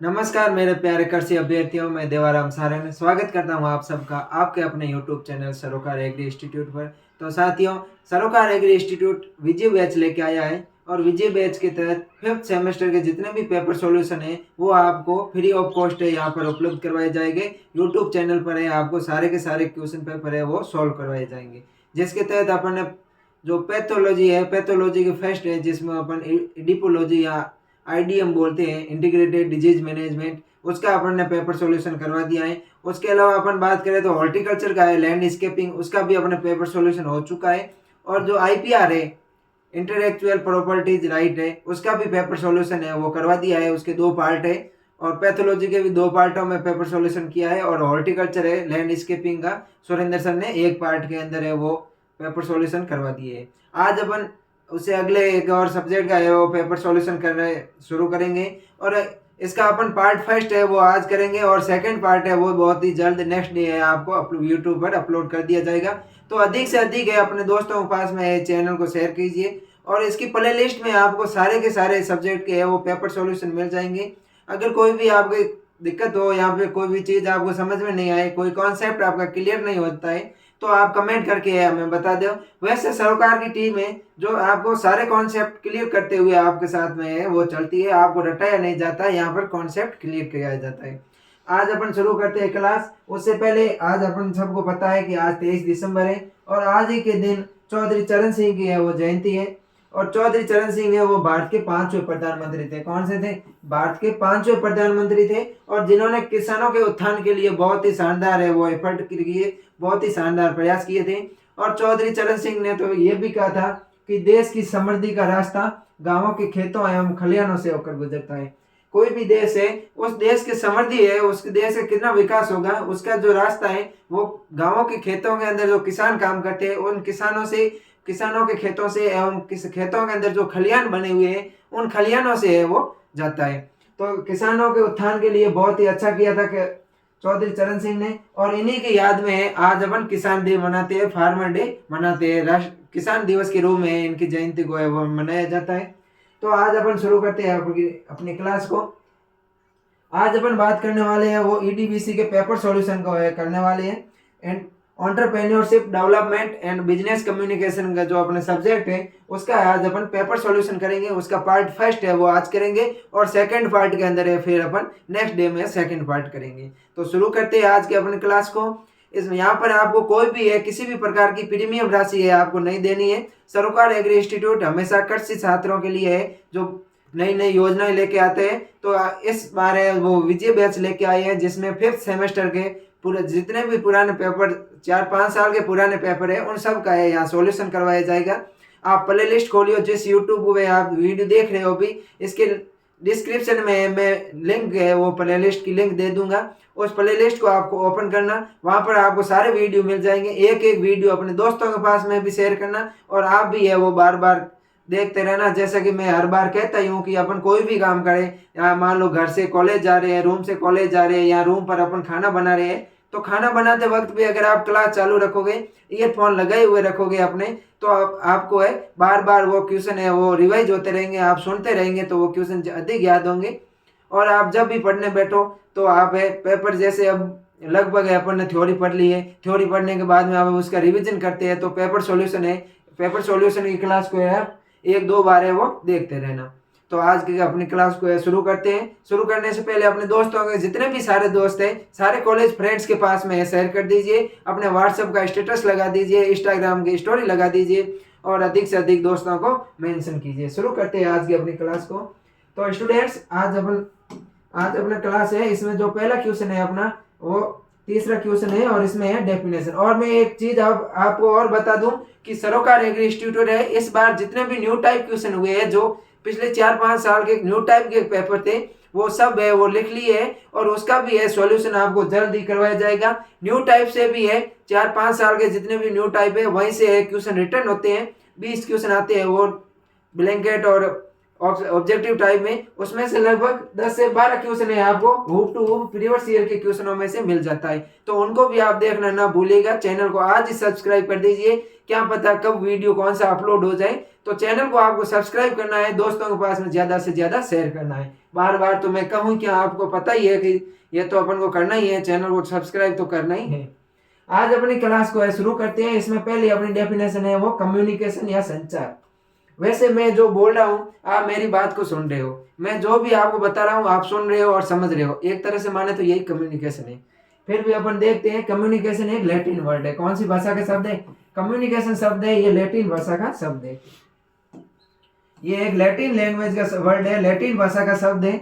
नमस्कार मेरे प्यारे कृषि अभ्यर्थियों, मैं देवाराम सारंग स्वागत करता हूं आप सबका आपके अपने यूट्यूब चैनल सरोकार एग्री इंस्टीट्यूट पर। तो साथियों, सरोकार एग्री इंस्टीट्यूट विजय बैच लेके आया है और विजय बैच के तहत फिफ्थ सेमेस्टर के जितने भी पेपर सॉल्यूशन है वो आपको फ्री ऑफ कॉस्ट है यहाँ पर उपलब्ध करवाए जाएंगे। यूट्यूब चैनल पर है, आपको सारे के सारे क्वेश्चन पेपर है वो सॉल्व करवाए जाएंगे। जिसके तहत अपन ने जो पैथोलॉजी है, पैथोलॉजी के फर्स्ट है जिसमें अपन इडिपोलॉजी या आईडीएम बोलते हैं, इंटीग्रेटेड डिजीज मैनेजमेंट, उसका अपन ने पेपर सॉल्यूशन करवा दिया है। उसके अलावा अपन बात करें तो हॉर्टिकल्चर का है, लैंडस्केपिंग, उसका भी अपने पेपर सॉल्यूशन हो चुका है। और जो आईपीआर है, इंटेलेक्चुअल प्रॉपर्टीज राइट है, उसका भी पेपर सॉल्यूशन है वो करवा दिया है। उसके दो पार्ट है और पैथोलॉजी के भी दो पार्टों में पेपर सॉल्यूशन किया है। और हॉर्टिकल्चर है, लैंडस्केपिंग का सुरेंद्र सर ने एक पार्ट के अंदर है वो पेपर सॉल्यूशन करवा दिए है। आज अपन उससे अगले एक और सब्जेक्ट का है वो पेपर सॉल्यूशन करना शुरू करेंगे। और इसका अपन पार्ट फर्स्ट है वो आज करेंगे और सेकंड पार्ट है वो बहुत ही जल्द नेक्स्ट डे है आपको यूट्यूब पर अपलोड कर दिया जाएगा। तो अधिक से अधिक है अपने दोस्तों के पास में चैनल को शेयर कीजिए और इसकी प्ले लिस्ट में आपको सारे के सारे सब्जेक्ट के है वो पेपर सॉल्यूशन मिल जाएंगे। अगर कोई भी आपको दिक्कत हो, यहाँ पे कोई भी चीज़ आपको समझ में नहीं आए, कोई कॉन्सेप्ट आपका क्लियर नहीं होता है, तो आप कमेंट करके हमें बता दो। वैसे सरोकार की टीम है जो आपको सारे कॉन्सेप्ट क्लियर करते हुए आपके साथ में है वो चलती है, आपको रटाया नहीं जाता है, यहाँ पर कॉन्सेप्ट क्लियर किया जाता है। आज अपन शुरू करते हैं क्लास। उससे पहले आज अपन सबको पता है कि आज 23 दिसंबर है और आज ही के दिन चौधरी चरण सिंह की है वो जयंती है। और चौधरी चरण सिंह है वो भारत के 5वें प्रधानमंत्री थे। कौन से थे? भारत के 5वें प्रधानमंत्री थे और जिन्होंने किसानों के उत्थान के लिए बहुत ही शानदार है वो एफर्ट किए, बहुत ही शानदार प्रयास किए थे। और चौधरी चरण सिंह ने तो ये भी कहा था कि देश की समृद्धि का रास्ता गांवों के खेतों एवं खलिहानों से होकर गुजरता है। कोई भी देश है, उस देश की समृद्धि है, उस देश का कितना विकास होगा, उसका जो रास्ता है वो गांवों के खेतों के अंदर जो किसान काम करते हैं उन किसानों के खेतों से एवं खेतों के अंदर जो खलिहान बने हुए हैं उन खलिहानों से है वो जाता है। तो किसानों के उत्थान के लिए बहुत ही अच्छा किया था कि चौधरी चरण सिंह ने। और इन्हीं की याद में आज अपन किसान डे मनाते हैं, फार्मर डे मनाते हैं, राष्ट्र किसान दिवस के रूप में इनकी जयंती को है वो मनाया जाता है। तो आज अपन शुरू करते हैं अपनी क्लास को। आज अपन बात करने वाले हैं वो ईडीबीसी के पेपर सॉल्यूशन को है करने वाले हैं। And entrepreneurship development and business communication का जो अपने सब्जेक्ट है उसका आज अपन पेपर सॉल्यूशन करेंगे। उसका पार्ट फर्स्ट है वो आज करेंगे और सेकंड पार्ट के अंदर है फिर अपन नेक्स्ट डे में सेकंड पार्ट करेंगे। तो शुरू करते हैं आज की अपनी क्लास को। इसमें यहाँ पर आपको कोई भी है किसी भी प्रकार की प्रीमियम राशि है आपको नहीं देनी है। सरोकार एग्री इंस्टीट्यूट हमेशा कृषि छात्रों के लिए है जो नई नई योजनाएं लेके आते हैं। तो इस बार है वो विजय बैच लेके आए हैं जिसमें फिफ्थ सेमेस्टर के पूरे जितने भी पुराने पेपर 4-5 साल के पुराने पेपर है उन सब का है यहाँ सॉल्यूशन करवाया जाएगा। आप प्ले लिस्ट खोलियो, जिस यूट्यूब पे आप वीडियो देख रहे हो भी इसके डिस्क्रिप्शन में मैं लिंक है वो प्ले लिस्ट की लिंक दे दूंगा। उस प्ले लिस्ट को आपको ओपन करना, वहाँ पर आपको सारे वीडियो मिल जाएंगे। एक एक वीडियो अपने दोस्तों के पास में भी शेयर करना और आप भी है वो बार बार देखते रहना। जैसा कि मैं हर बार कहता हूँ कि अपन कोई भी काम करें, या मान लो घर से कॉलेज जा रहे हैं, रूम से कॉलेज जा रहे हैं या रूम पर अपन खाना बना रहे हैं, तो खाना बनाते वक्त भी अगर आप क्लास चालू रखोगे, ईयरफोन लगाए हुए रखोगे अपने, तो आपको है बार बार वो क्वेश्चन है वो रिवाइज होते रहेंगे, आप सुनते रहेंगे तो वो क्वेश्चन अधिक याद होंगे। और आप जब भी पढ़ने बैठो तो आप है पेपर जैसे अब लगभग है अपन ने थ्योरी पढ़ ली है, थ्योरी पढ़ने के बाद में आप उसका रिविजन करते हैं तो पेपर सॉल्यूशन है, पेपर सॉल्यूशन की क्लास को है एक दो बार है वो देखते रहना। तो आज की अपनी क्लास को शुरू करते हैं। शुरू करने से पहले अपने दोस्तों के जितने भी सारे दोस्त हैं सारे कॉलेज फ्रेंड्स के पास में शेयर कर दीजिए, अपने व्हाट्सएप का स्टेटस लगा दीजिए, इंस्टाग्राम की स्टोरी लगा दीजिए और अधिक से अधिक दोस्तों को मेंशन कीजिए। शुरू करते हैं आज की अपनी क्लास को। तो स्टूडेंट्स आज अपना क्लास है, इसमें जो पहला क्वेश्चन है अपना वो तीसरा क्वेश्चन है और इसमें है डेफिनेशन। और मैं एक चीज आपको और बता दूं कि सरोकार एग्री इंस्टीट्यूट है इस बार जितने भी न्यू टाइप क्वेश्चन हुए हैं, जो पिछले 4-5 साल के न्यू टाइप के पेपर थे वो सब है वो लिख लिए है और उसका भी है सॉल्यूशन आपको जल्द ही करवाया जाएगा। न्यू टाइप से भी है 4-5 साल के जितने भी न्यू टाइप है वहीं से क्वेश्चन रिटर्न होते हैं, 20 क्वेश्चन आते हैं वो ब्लैंकेट और ऑब्जेक्टिव टाइप में, उसमें से लगभग 10 से 12 क्वेश्चन है आपको हूप टू हूप प्रीवियस ईयर के क्वेश्चनों में से मिल जाता है। तो उनको भी आप देखना ना भूलिएगा। चैनल को आज ही सब्सक्राइब कर दीजिए, क्या पता कब वीडियो कौन सा अपलोड हो जाए। तो चैनल को आपको सब्सक्राइब करना है, दोस्तों के पास में ज्यादा से ज्यादा शेयर करना है। बार बार तो मैं कहूँ क्या, आपको पता ही है कि ये तो अपन को करना ही है, चैनल को सब्सक्राइब तो करना ही है। आज अपनी क्लास को शुरू करते हैं। इसमें पहले अपनी डेफिनेशन है वो कम्युनिकेशन या संचार। वैसे मैं जो बोल रहा हूँ आप मेरी बात को सुन रहे हो, मैं जो भी आपको बता रहा हूँ आप सुन रहे हो और समझ रहे हो, एक तरह से माने तो यही कम्युनिकेशन है। फिर भी अपन देखते हैं, कम्युनिकेशन एक लैटिन वर्ड है। कौन सी भाषा का शब्द है? कम्युनिकेशन शब्द है, ये लैटिन भाषा का शब्द है। ये एक लैटिन लैंग्वेज का वर्ड है, लैटिन भाषा का शब्द है।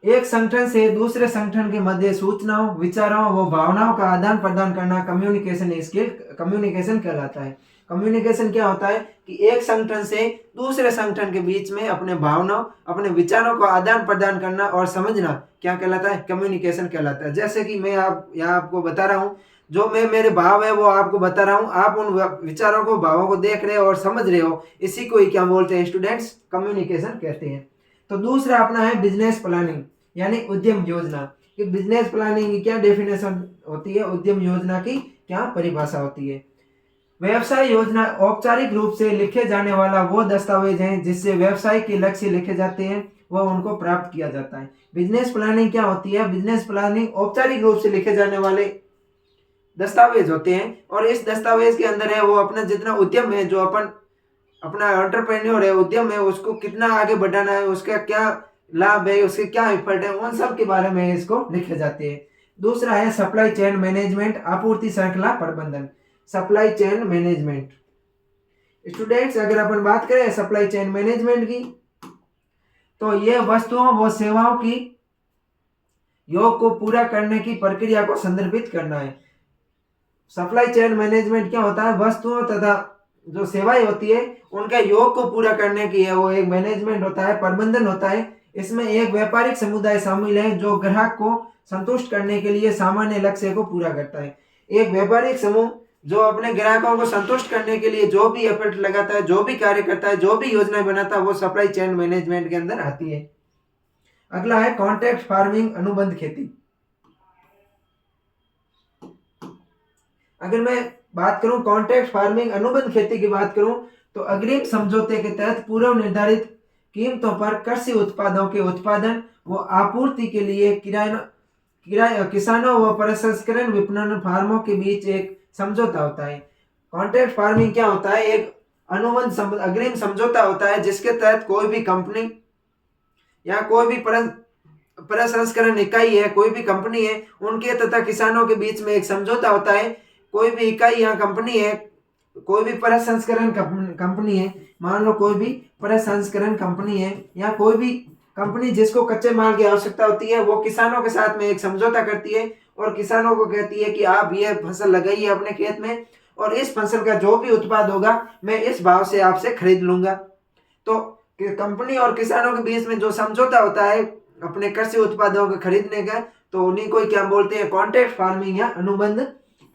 एक संगठन से दूसरे संगठन के मध्य सूचनाओं, विचारों व भावनाओं का आदान प्रदान करना कम्युनिकेशन स्किल कम्युनिकेशन कहलाता है। कम्युनिकेशन क्या होता है कि एक संगठन से दूसरे संगठन के बीच में अपने भावनाओं, अपने विचारों को आदान प्रदान करना और समझना क्या कहलाता है? कम्युनिकेशन कहलाता है। जैसे कि मैं यहाँ आपको बता रहा हूँ, जो मैं मेरे भाव है वो आपको बता रहा हूँ, आप उन विचारों को, भावों को देख रहे हो और समझ रहे हो, इसी को ही क्या बोलते हैं स्टूडेंट्स? कम्युनिकेशन कहते हैं। तो दूसरा अपना है बिजनेस प्लानिंग यानी उद्यम योजना। कि बिजनेस प्लानिंग की क्या डेफिनेशन होती है, उद्यम योजना की क्या परिभाषा होती है? व्यवसाय योजना औपचारिक रूप से लिखे जाने वाला वो दस्तावेज है जिससे व्यवसाय के लक्ष्य लिखे जाते हैं वह उनको प्राप्त किया जाता है। बिजनेस प्लानिंग क्या होती है? बिजनेस प्लानिंग औपचारिक रूप से लिखे जाने वाले दस्तावेज होते हैं, और इस दस्तावेज के अंदर है वो अपना जितना उद्यम है, जो अपन अपना एंटरप्रेन्योर है, उद्यम है, उसको कितना आगे बढ़ाना है, उसका क्या लाभ है, उसके क्या इफेक्ट है, उन सब के बारे में इसको लिखे जाते हैं। दूसरा है सप्लाई चेन मैनेजमेंट, आपूर्ति श्रृंखला प्रबंधन। सप्लाई चेन मैनेजमेंट स्टूडेंट्स, अगर अपन बात करें सप्लाई चेन मैनेजमेंट की, तो ये वस्तुओं व सेवाओं की योग को पूरा करने की प्रक्रिया को संदर्भित करना है। सप्लाई चेन मैनेजमेंट क्या होता है? वस्तुओं तथा जो सेवाएं होती है उनका योग को पूरा करने की है वो एक मैनेजमेंट होता है, प्रबंधन होता है। इसमें एक व्यापारिक समुदाय शामिल है जो ग्राहक को संतुष्ट करने के लिए सामान्य लक्ष्य को पूरा करता है। एक व्यापारिक समूह जो अपने ग्राहकों को संतुष्ट करने के लिए जो भी एफर्ट लगाता है, जो भी कार्य करता है, जो भी योजना बनाता है, वो सप्लाई चेन मैनेजमेंट के अंदर आती है। अगला है कॉन्ट्रैक्ट फार्मिंग, अनुबंध खेती। अगर मैं बात करूं कॉन्ट्रैक्ट फार्मिंग, अनुबंध खेती की बात करूं, तो अग्रिम समझौते के तहत पूर्व निर्धारित कीमतों पर कृषि उत्पादों के उत्पादन व आपूर्ति के लिए किसानों व प्रसंस्करण विपणन फार्मों के बीच एक समझौता होता है। कॉन्ट्रैक्ट फार्मिंग क्या होता है? एक अनुबंध अग्रिम समझौता होता है जिसके तहत कोई भी कंपनी या कोई भी प्रसंस्करण इकाई है, कोई भी कंपनी है, उनके तथा किसानों के बीच में एक समझौता होता है। कोई भी इकाई या कंपनी है, कोई भी प्रसंस्करण कंपनी है, मान लो कोई भी प्रसंस्करण कंपनी है या कोई भी कंपनी जिसको कच्चे माल की आवश्यकता होती है, वो किसानों के साथ में एक समझौता करती है और किसानों को कहती है कि आप ये फसल लगाइए अपने खेत में और इस फसल का जो भी उत्पाद होगा मैं इस भाव से आपसे खरीद लूंगा। तो कंपनी और किसानों के बीच में जो समझौता होता है अपने कृषि उत्पादों को खरीदने का, तो उन्हीं को क्या बोलते हैं? कॉन्ट्रैक्ट फार्मिंग या अनुबंध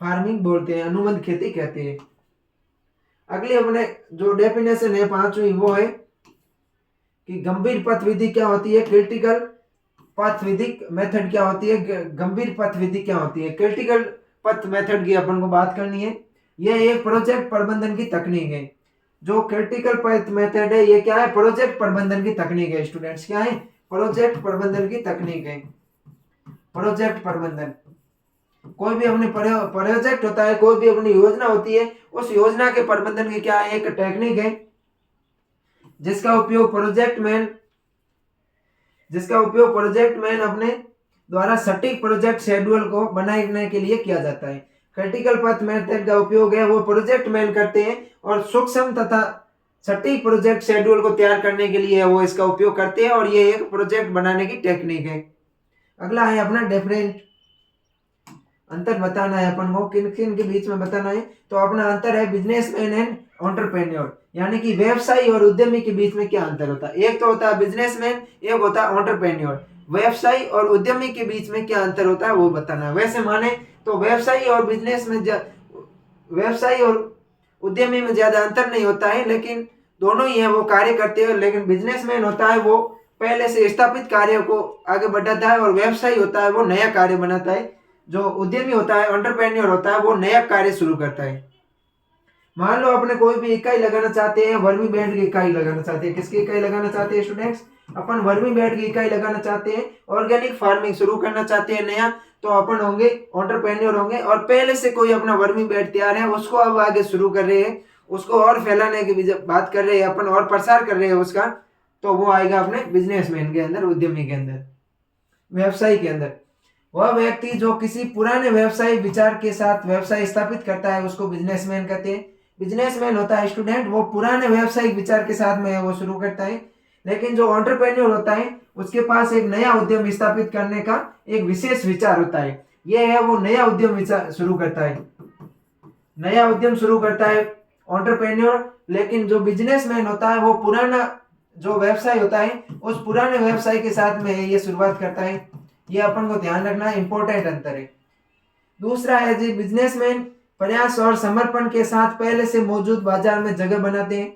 फार्मिंग बोलते हैं, अनुबंध खेती कहते हैं। अगली अपने जो डेफिनेशन है पांचवी, वो है कि गंभीर पथ विधि क्या होती है, क्रिटिकल पथ विधि मेथड क्या होती है, गंभीर पथ विधि क्या होती है। क्रिटिकल पथ मेथड की अपन को बात करनी है। यह एक प्रोजेक्ट प्रबंधन की तकनीक है। जो क्रिटिकल पथ मेथड है ये क्या है? प्रोजेक्ट प्रबंधन की तकनीक है। स्टूडेंट्स, क्या है? प्रोजेक्ट प्रबंधन की तकनीक है। प्रोजेक्ट प्रबंधन, कोई भी अपनी प्रोजेक्ट होता है, कोई भी अपनी योजना होती है, उस योजना के प्रबंधन की क्या है? एक टेक्निक है जिसका उपयोग प्रोजेक्ट मैन अपने द्वारा सटीक प्रोजेक्ट शेड्यूल को बनाने के लिए किया जाता है। क्रिटिकल पथ मेथड का उपयोग है वो प्रोजेक्ट मैन करते हैं और सूक्ष्म तथा सटीक प्रोजेक्ट शेड्यूल को तैयार करने के लिए वो इसका उपयोग करते हैं और ये एक प्रोजेक्ट बनाने की टेक्निक है। अगला है अपना डिफरेंट अंतर बताना है अपन को, किन किन के बीच में बताना है। तो अपना अंतर है बिजनेसमैन एंड एंटरप्रेन्योर, यानी कि व्यवसायी और उद्यमी के बीच में क्या अंतर होता है। एक तो होता है बिजनेसमैन, एक होता है एंटरप्रेन्योर। व्यवसायी और उद्यमी के बीच में क्या अंतर होता है वो बताना है। वैसे माने तो व्यवसायी और व्यवसायी और उद्यमी में ज्यादा अंतर नहीं होता है, लेकिन दोनों ही है वो कार्य करते हैं। लेकिन बिजनेसमैन होता है वो पहले से स्थापित कार्य को आगे बढ़ाता है और व्यवसायी होता है वो नया कार्य बनाता है। जो उद्यमी होता है, एंटरप्रेन्योर होता है, वो नया कार्य शुरू करता है। मान लो अपने कोई भी इकाई लगाना चाहते हैं, वर्मी बैंड की इकाई लगाना चाहते हैं। किसकी इकाई लगाना चाहते हैं स्टूडेंट्स? अपन वर्मी बेड की इकाई लगाना चाहते हैं, ऑर्गेनिक फार्मिंग शुरू करना चाहते हैं नया, तो अपन होंगे एंटरप्रेन्योर होंगे और पहले से कोई अपना वर्मी बेड तैयार है उसको अब आगे शुरू कर रहे हैं, उसको और फैलाने की बात कर रहे हैं अपन और प्रसार कर रहे हैं उसका, तो वो आएगा अपने बिजनेसमैन के अंदर, उद्यमी के अंदर, व्यवसायी के अंदर। वह व्यक्ति जो किसी पुराने व्यवसायिक विचार के साथ व्यवसाय स्थापित करता है उसको बिजनेसमैन कहते हैं। बिजनेसमैन होता है स्टूडेंट, वो पुराने व्यवसायिक विचार के साथ में वो शुरू करता है, लेकिन जो एंटरप्रेन्योर होता है उसके पास एक नया उद्यम स्थापित करने का एक विशेष विचार होता है, ये है वो नया उद्यम विचार शुरू करता है, नया उद्यम शुरू करता है एंटरप्रेन्योर। लेकिन जो बिजनेसमैन होता है वो पुराना जो व्यवसाय होता है उस पुराने व्यवसाय के साथ में ये शुरुआत करता है, ये अपन को ध्यान रखना इंपॉर्टेंट अंतर है। दूसरा है जी बिजनेसमैन प्रयास और समर्पण के साथ पहले से मौजूद बाजार में जगह बनाते हैं।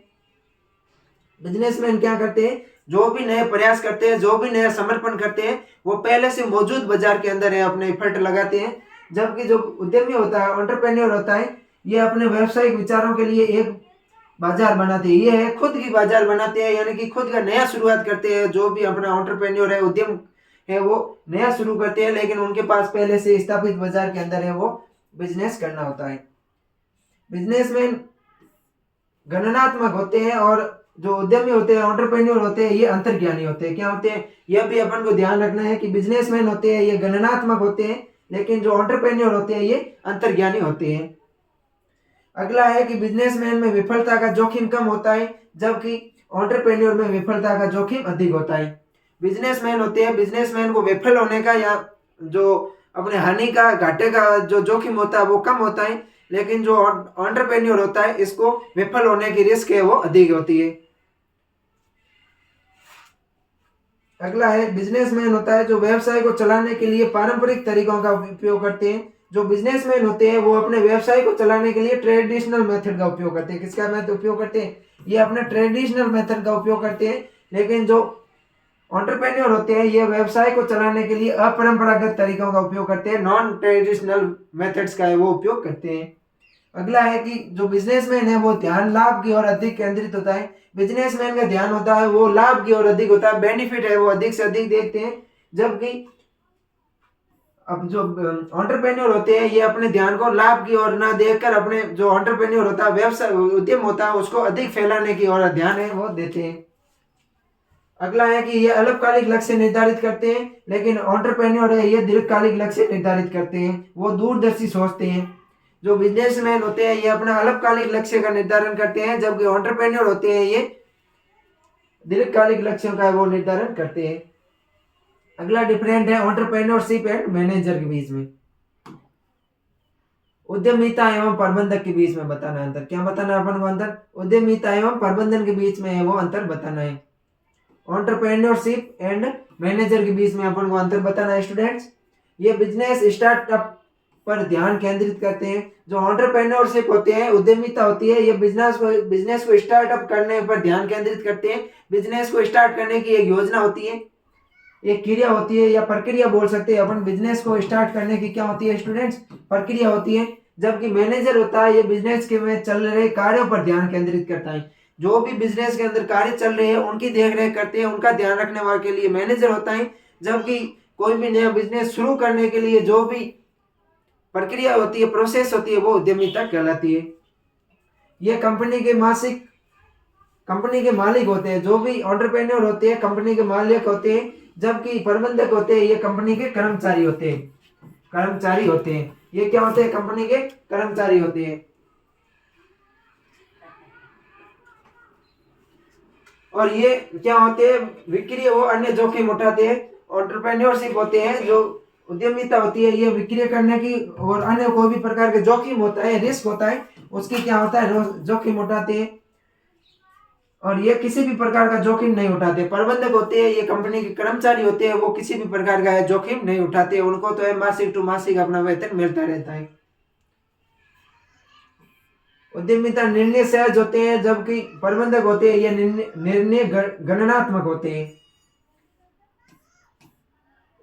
बिजनेसमैन क्या करते हैं, जो भी नए प्रयास करते हैं, जो भी नया समर्पण करते हैं, वो पहले से मौजूद बाजार के अंदर है अपने एफर्ट लगाते हैं। जबकि जो उद्यमी होता है एंटरप्रेन्योर होता है, ये अपने व्यवसायिक विचारों के लिए एक बाजार बनाते हैं, ये है खुद की बाजार बनाते हैं, यानी कि खुद का नया शुरुआत करते हैं। जो भी अपना एंटरप्रेन्योर है, उद्यम है, वो नया शुरू करते हैं, लेकिन उनके पास पहले से स्थापित बाजार के अंदर है वो बिजनेस करना होता है। बिजनेसमैन गणनात्मक होते हैं और जो उद्यमी होते हैं एंटरप्रेन्योर होते हैं ये अंतर्ज्ञानी होते हैं। क्या होते हैं, यह भी अपन को ध्यान रखना है कि बिजनेसमैन होते हैं ये गणनात्मक होते हैं, लेकिन जो एंटरप्रेन्योर होते हैं ये अंतर्ज्ञानी होते हैं। अगला है कि बिजनेसमैन में विफलता का जोखिम कम होता है, जबकि एंटरप्रेन्योर में विफलता का जोखिम अधिक होता है। बिजनेसमैन होते हैं, बिजनेसमैन को विफल होने का या जो अपने हानि का घाटे का जो जोखिम होता है वो कम होता है, लेकिन जो एंटरप्रेन्योर होता है इसको विफल होने की रिस्क है वो अधिक होती है। अगला है बिजनेसमैन होता है जो व्यवसाय को चलाने के लिए पारंपरिक तरीकों का उपयोग करते हैं। जो बिजनेसमैन होते हैं वो अपने व्यवसाय को चलाने के लिए ट्रेडिशनल मेथड का उपयोग करते हैं। किसका मेथड उपयोग करते हैं, ये अपने ट्रेडिशनल मेथड का उपयोग करते हैं। लेकिन जो एंटरप्रेन्योर होते हैं ये व्यवसाय को चलाने के लिए अपरंपरागत तरीकों का उपयोग करते हैं, नॉन ट्रेडिशनल मेथड्स का वो उपयोग करते हैं। अगला है कि जो बिजनेसमैन है वो ध्यान लाभ की ओर अधिक केंद्रित होता है। बिजनेसमैन का ध्यान होता है वो लाभ की ओर अधिक होता है, बेनिफिट है वो अधिक से अधिक देखते हैं। जबकि अब जो एंटरप्रेन्योर होते हैं ये अपने ध्यान को लाभ की ओर ना देखकर अपने जो एंटरप्रेन्योर होता है व्यवसाय उद्यम होता है उसको अधिक फैलाने की ओर ध्यान है वो देते हैं। अगला है कि ये अल्पकालिक लक्ष्य निर्धारित करते हैं, लेकिन एंटरप्रेन्योर है ये दीर्घकालिक लक्ष्य निर्धारित करते हैं, वो दूरदर्शी सोचते हैं। जो बिजनेसमैन होते हैं ये अपना अल्पकालिक लक्ष्य का निर्धारण करते हैं, जबकि एंटरप्रेन्योर होते हैं ये दीर्घकालिक लक्ष्यों का वो निर्धारण करते हैं। अगला डिफरेंट है एंटरप्रेन्योरशिप एंड मैनेजर के बीच में, उद्यमिता एवं प्रबंधक के बीच में बताना अंतर। क्या बताना है अपन को अंतर, उद्यमिता एवं प्रबंधन के बीच में है वो अंतर बताना है। एंटरप्रेन्योरशिप एंड मैनेजर के बीच में अपन को अंतर बताना है स्टूडेंट्स। ये बिजनेस स्टार्टअप पर ध्यान केंद्रित करते हैं। जो एंटरप्रेन्योरशिप होते हैं, उद्यमिता होती है, ये बिजनेस को स्टार्टअप करने पर ध्यान केंद्रित करते हैं। बिजनेस को स्टार्ट करने की एक योजना होती है, एक क्रिया होती है या प्रक्रिया बोल सकते हैं अपन। बिजनेस को स्टार्ट करने की क्या होती है स्टूडेंट्स, प्रक्रिया होती है। जबकि मैनेजर होता है ये बिजनेस के में चल रहे कार्यों पर ध्यान केंद्रित करता है। जो भी बिजनेस के अंदर कार्य चल रहे हैं उनकी देख रेख करते हैं, उनका ध्यान रखने वाले के लिए मैनेजर होता है। जबकि कोई भी नया बिजनेस शुरू करने के लिए जो भी प्रक्रिया होती है, प्रोसेस होती है, वो उद्यमिता कहलाती है। ये कंपनी के मालिक होते हैं। जो भी एंटरप्रेन्योर होते हैं कंपनी के मालिक होते हैं, जबकि प्रबंधक होते हैं ये कंपनी के कर्मचारी होते हैं। ये क्या होते हैं, कंपनी के कर्मचारी होते हैं। और ये क्या होते हैं, विक्री वो अन्य जोखिम उठाते हैं। एंटरप्रेन्योरशिप होते हैं, जो उद्यमिता होती है ये विक्रय करने की और अन्य कोई भी प्रकार के जोखिम होता है, रिस्क होता है, उसकी क्या होता है, जोखिम उठाते हैं। और ये किसी भी प्रकार का जोखिम नहीं उठाते। प्रबंधक होते हैं ये कंपनी के कर्मचारी होते हैं, वो किसी भी प्रकार का जोखिम नहीं उठाते, उनको तो है मासिक टू मासिक अपना वेतन मिलता रहता है। उद्यमिता निर्णय सहज होते हैं, जबकि प्रबंधक होते हैं ये निर्णय गणनात्मक होते हैं।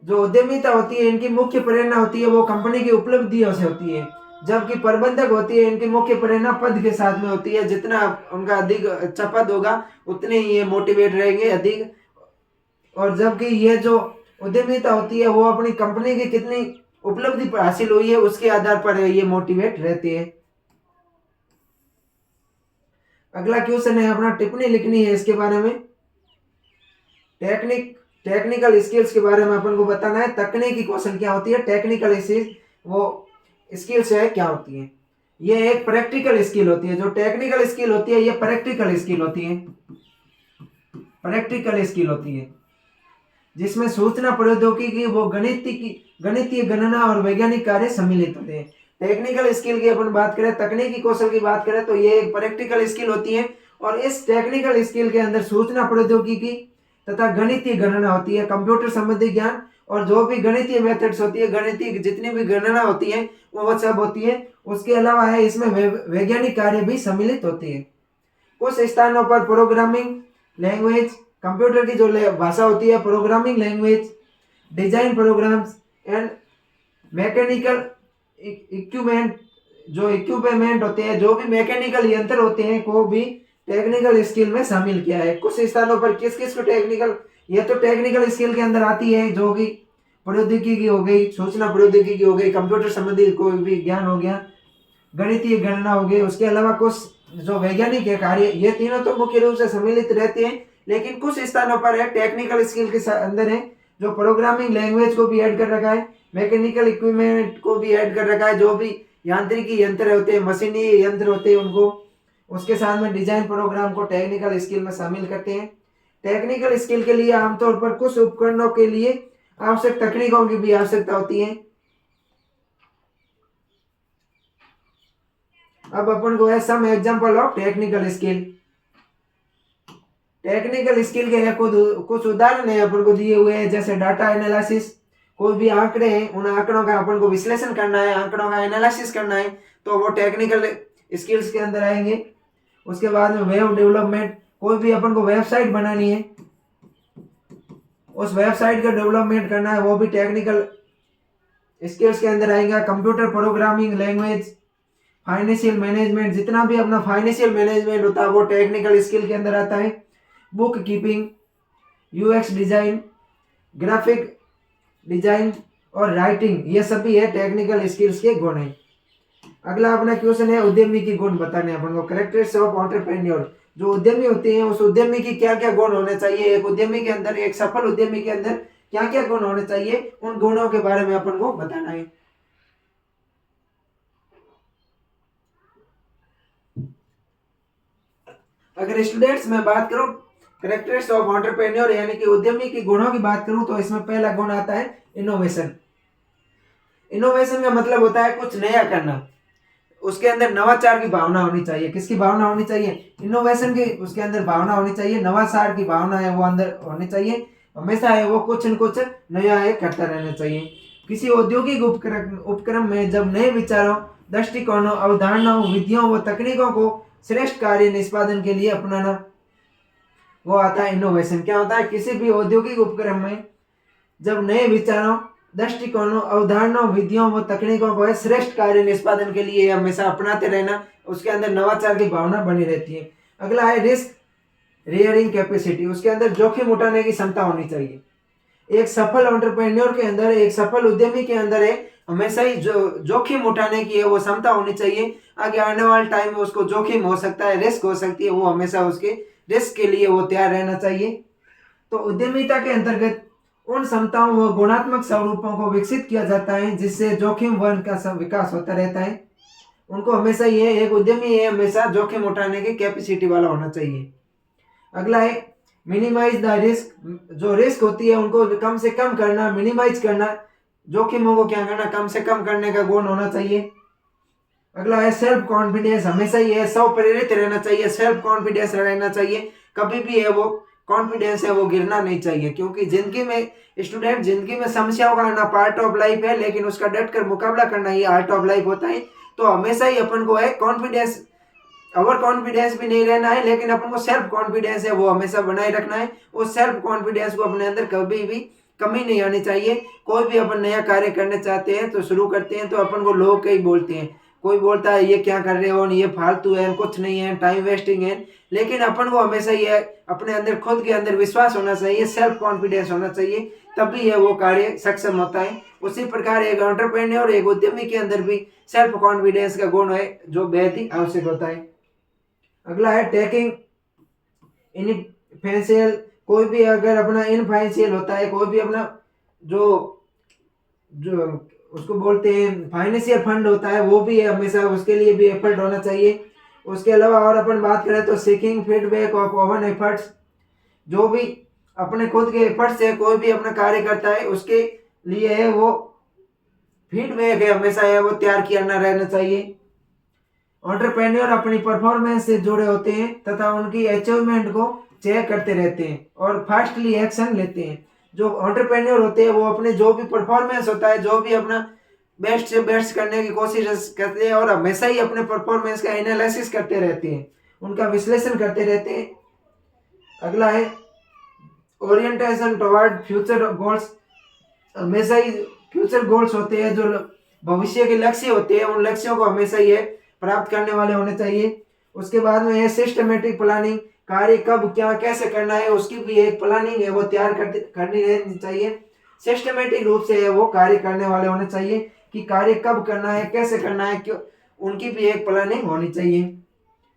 जो उद्यमिता होती है इनकी मुख्य प्रेरणा होती है वो कंपनी की उपलब्धियों से होती है, जबकि प्रबंधक होती है इनकी मुख्य प्रेरणा पद के साथ में होती है। जितना उनका अधिक अच्छा पद होगा उतने ही ये मोटिवेट रहेंगे अधिक, और जबकि ये जो उद्यमिता होती है वो अपनी कंपनी की कितनी उपलब्धि हासिल हुई है उसके आधार पर ये मोटिवेट रहती है। अगला क्वेश्चन है अपना, टिप्पणी लिखनी है इसके बारे में। टेक्निकल स्किल्स के बारे में अपन को बताना है। तकनीकी कौशल क्या होती है, टेक्निकल स्किल्स वो स्किल्स है क्या होती है। ये एक प्रैक्टिकल स्किल होती है। जो टेक्निकल स्किल होती है ये प्रैक्टिकल स्किल होती है। प्रैक्टिकल स्किल होती है जिसमें सूचना प्रौद्योगिकी वो गणितीय गणना और वैज्ञानिक कार्य सम्मिलित होते हैं। टेक्निकल स्किल की अपन बात करें, तकनीकी कौशल की बात करें तो ये एक प्रैक्टिकल स्किल होती है और इस टेक्निकल स्किल के अंदर सूचना प्रौद्योगिकी तथा गणितीय गणना होती है, कंप्यूटर संबंधी ज्ञान और जो भी गणितीय मेथड्स होती है, गणितीय जितनी भी गणना होती है वो सब होती है। उसके अलावा है इसमें वैज्ञानिक कार्य भी सम्मिलित होती है। कुछ स्थानों पर प्रोग्रामिंग लैंग्वेज, कंप्यूटर की जो भाषा होती है, programming language, design programs and mechanical equipment, जो इक्विपमेंट होते हैं, जो भी मैकेनिकल यंत्र होते हैं को भी टेक्निकल स्किल में शामिल किया है। कुछ स्थानों पर किस किस को टेक्निकल, ये तो टेक्निकल स्किल के अंदर आती है, जो कि प्रौद्योगिकी हो गई, सूचना प्रौद्योगिकी हो गई, कंप्यूटर संबंधी कोई भी ज्ञान हो गया, गणितीय गणना हो गई। उसके अलावा कुछ जो वैज्ञानिक है कार्य, ये तीनों तो मुख्य रूप से सम्मिलित रहते हैं। लेकिन कुछ स्थानों पर है टेक्निकल स्किल के अंदर है जो प्रोग्रामिंग लैंग्वेज को भी ऐड कर रखा है, मैकेनिकल इक्विपमेंट को भी ऐड कर रखा है, जो भी यांत्रिकी यंत्र होते हैं, मशीनी यंत्र होते हैं उनको, उसके साथ में डिजाइन प्रोग्राम को टेक्निकल स्किल में शामिल करते हैं। टेक्निकल स्किल के लिए आमतौर पर कुछ उपकरणों के लिए आवश्यक तकनीकों की भी आवश्यकता होती है। अब अपन को है some example of technical skill. Technical skill के कुछ उदाहरण है अपन को दिए हुए हैं, जैसे डाटा एनालिसिस, कोई भी आंकड़े हैं उन आंकड़ों का अपन को विश्लेषण करना है, आंकड़ों का एनालिसिस करना है, तो वो टेक्निकल स्किल्स के अंदर आएंगे। उसके बाद में वेब डेवलपमेंट, कोई भी अपन को वेबसाइट बनानी है, उस वेबसाइट का डेवलपमेंट करना है, वो भी टेक्निकल स्किल्स के अंदर आएगा। Computer programming language, financial management, जितना भी अपना फाइनेंशियल मैनेजमेंट होता है वो टेक्निकल स्किल के अंदर आता है। Book keeping, UX design, graphic design और राइटिंग, ये सभी है टेक्निकल स्किल्स के गुण है। अगला अपना क्वेश्चन है उद्यमी की गुण बताने अपन को। कैरेक्टरिस्टिक्स ऑफ एंटरप्रेन्योर, जो उद्यमी होते हैं उस उद्यमी की क्या क्या गुण होने चाहिए, एक उद्यमी के अंदर, एक सफल उद्यमी के अंदर क्या क्या गुण होने चाहिए, उन गुणों के बारे में अपन को बताना है। अगर स्टूडेंट्स में बात करूं कैरेक्टरिस्टिक्स ऑफ एंटरप्रेन्योर यानी कि उद्यमी की गुणों की बात करूं तो इसमें पहला गुण आता है इनोवेशन। इनोवेशन का मतलब होता है कुछ नया करना, उसके अंदर नवाचार की भावना होनी चाहिए। किसकी भावना होनी चाहिए, इनोवेशन की उसके अंदर भावना होनी चाहिए, नवाचार की भावना है वो अंदर होनी चाहिए। हमेशा है वो कुछ न कुछ नया है करता रहना चाहिए। किसी औद्योगिक उपक्रम में जब नए विचारों, दृष्टिकोणों, अवधारणाओं, विधियों व तकनीकों को श्रेष्ठ कार्य निष्पादन के लिए अपनाना, वो आता है इनोवेशन। क्या होता है, किसी भी औद्योगिक उपक्रम में जब नए विचारों, दृष्टिकोणों, अवधारणाओं, विधियों व तकनीकों को श्रेष्ठ कार्य निष्पादन के लिए हमेशा अपनाते रहना, उसके अंदर नवाचार की भावना बनी रहती है। अगला है रिस्क रियरिंग कैपेसिटी, उसके अंदर जोखिम उठाने की क्षमता होनी चाहिए। एक सफल एंटरप्रेन्योर के अंदर, एक सफल उद्यमी के अंदर है हमेशा ही जोखिम उठाने की है वो क्षमता होनी चाहिए। आगे आने वाले टाइम में उसको जोखिम हो सकता है, रिस्क हो सकती है, वो हमेशा उसके रिस्क के लिए वो तैयार रहना चाहिए। तो उद्यमिता के अंतर्गत उन क्षमताओं व गुणात्मक स्वरूपों को विकसित किया जाता है जिससे जोखिम वन का विकास होता रहता है। उनको हमेशा ये एक उद्यमी है हमेशा जोखिम उठाने की कैपेसिटी वाला होना चाहिए। अगला है मिनिमाइज द रिस्क, जो रिस्क होती है उनको कम से कम करना, मिनिमाइज करना, जोखिमों को क्या करना, कम से कम करने का गुण होना चाहिए। अगला है सेल्फ कॉन्फिडेंस, हमेशा ही है स्व प्रेरित रहना चाहिए, सेल्फ कॉन्फिडेंस रहना चाहिए। कभी भी है वो कॉन्फिडेंस है वो गिरना नहीं चाहिए, क्योंकि जिंदगी में स्टूडेंट, जिंदगी में समस्याओं का आना पार्ट ऑफ लाइफ है, लेकिन उसका डट कर मुकाबला करना ये आर्ट ऑफ लाइफ होता है। तो हमेशा ही अपन को है कॉन्फिडेंस, ओवर कॉन्फिडेंस भी नहीं रहना है, लेकिन अपन को सेल्फ कॉन्फिडेंस है वो हमेशा बनाए रखना है। उस सेल्फ कॉन्फिडेंस को अपने अंदर कभी भी कमी नहीं आनी चाहिए। कोई भी अपन नया कार्य करना चाहते हैं तो शुरू करते हैं तो अपन को लोग कई बोलते हैं, कोई बोलता है ये क्या कर रहे हो, ये फालतू है, कुछ नहीं है, टाइम वेस्टिंग है। लेकिन अपन को हमेशा ये अपने अंदर, खुद के अंदर विश्वास होना चाहिए, सेल्फ कॉन्फिडेंस होना चाहिए, तभी ये वो कार्य सक्षम होता है। उसी प्रकार एक एंटरप्रेन्योर, एक उद्यमी के अंदर भी सेल्फ कॉन्फिडेंस का गुण है, जो बेहद ही आवश्यक होता है। अगला है टेकिंग इनफाइनेंशियल। कोई भी अगर अपना इनफाइनेंशियल होता है, कोई भी अपना जो जो उसको बोलते हैं फाइनेंशियल फंड होता है, वो भी है, हमेशा उसके लिए भी एफर्ट होना चाहिए। उसके अलावा और अपन बात करें तो seeking feedback of oven efforts. जो भी अपने खुद के एफर्ट से कोई भी अपना कार्य करता है, उसके लिए है वो फीडबैक है, हमेशा है वो तैयार किया ना रहना चाहिए। एंटरप्रेन्योर अपनी परफॉर्मेंस से जुड़े होते हैं तथा उनकी अचीवमेंट को चेक करते रहते हैं और फास्टली एक्शन लेते हैं। जो एंटरप्रेन्योर होते हैं वो अपने जो भी परफॉर्मेंस होता है, जो भी अपना बेस्ट से बेस्ट करने की कोशिश करते हैं और हमेशा ही अपने परफॉर्मेंस का एनालिसिस करते रहते हैं, उनका विश्लेषण करते रहते हैं। अगला है ओरिएंटेशन टुवर्ड फ्यूचर गोल्स। हमेशा ही फ्यूचर गोल्स होते हैं, जो भविष्य के लक्ष्य होते हैं, उन लक्ष्यों को हमेशा ही प्राप्त करने वाले होने चाहिए। उसके बाद में है सिस्टमेटिक प्लानिंग। कार्य कब क्या कैसे करना है, उसकी भी एक प्लानिंग है वो तैयार करनी रहनी चाहिए। सिस्टमेटिक रूप से है वो कार्य करने वाले होने चाहिए कि कार्य कब करना है, कैसे करना है, क्यों, उनकी भी एक प्लानिंग होनी चाहिए।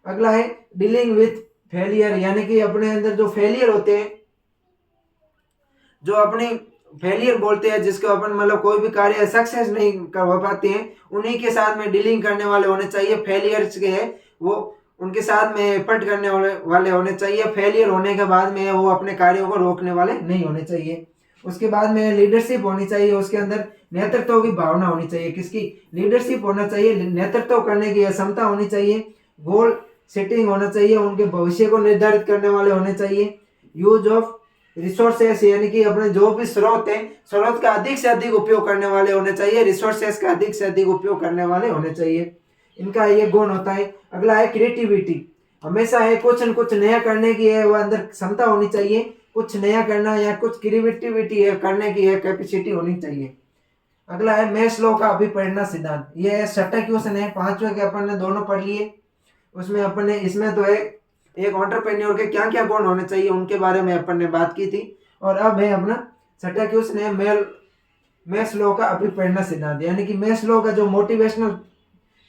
अगला है डीलिंग विथ फेलियर, यानी कि अपने अंदर जो फेलियर होते हैं, जो अपनी फेलियर बोलते हैं, जिसको अपन मतलब कोई भी कार्य सक्सेस नहीं कर पाते हैं, उन्हीं के साथ में डीलिंग करने वाले होने चाहिए। फेलियर्स के है वो उनके साथ में एफर्ट करने वाले होने चाहिए। फेलियर होने के बाद में वो अपने कार्यों को रोकने वाले नहीं होने चाहिए। उसके बाद में लीडरशिप होनी चाहिए, उसके अंदर नेतृत्व की भावना होनी चाहिए। किसकी? लीडरशिप होना चाहिए, नेतृत्व करने की क्षमता होनी चाहिए। गोल सेटिंग होना चाहिए, उनके भविष्य को निर्धारित करने वाले होने चाहिए। यूज ऑफ रिसोर्सेस, यानी कि अपने जो भी स्रोत है, स्रोत का अधिक से अधिक उपयोग करने वाले होने चाहिए। रिसोर्सेस का अधिक से अधिक उपयोग करने वाले होने चाहिए, इनका ये गुण होता है। अगला है क्रिएटिविटी। हमेशा है कुछ न कुछ नया करने की है वो अंदर क्षमता होनी चाहिए। कुछ नया करना या कुछ क्रिएटिविटी है करने की है कैपेसिटी होनी चाहिए। अगला है मैस्लो का अभिप्रेरणा सिद्धांत। ये है छठा क्वेश्चन है, 5वें के अपन ने दोनों पढ़ लिए। उसमें अपन ने इसमें तो है एक एंटरप्रेन्योर के क्या क्या गुण होने चाहिए उनके बारे में अपन ने बात की थी। और अब है अपना छठा क्वेश्चन है मैस्लो का अभिप्रेरणा सिद्धांत, यानी कि मैस्लो का जो मोटिवेशनल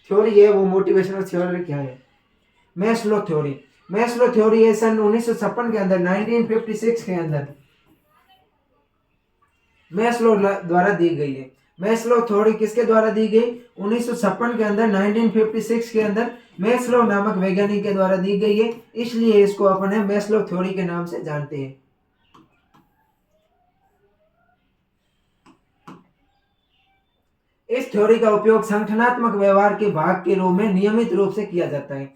थ्योरी है, वो मोटिवेशनल थ्योरी क्या है? Maslow theory. मैस्लो थ्योरी है सन 1956 के अंदर, 1956 के अंदर मैस्लो द्वारा दी गई है। मैस्लो थ्योरी किसके द्वारा दी गई? 1956 के अंदर, 1956 के अंदर मैस्लो नामक वैज्ञानिक के द्वारा दी गई है, इसलिए इसको अपन मैस्लो थ्योरी के नाम से जानते हैं। इस थ्योरी का उपयोग संगठनात्मक व्यवहार के भाग के रूप में नियमित रूप से किया जाता है।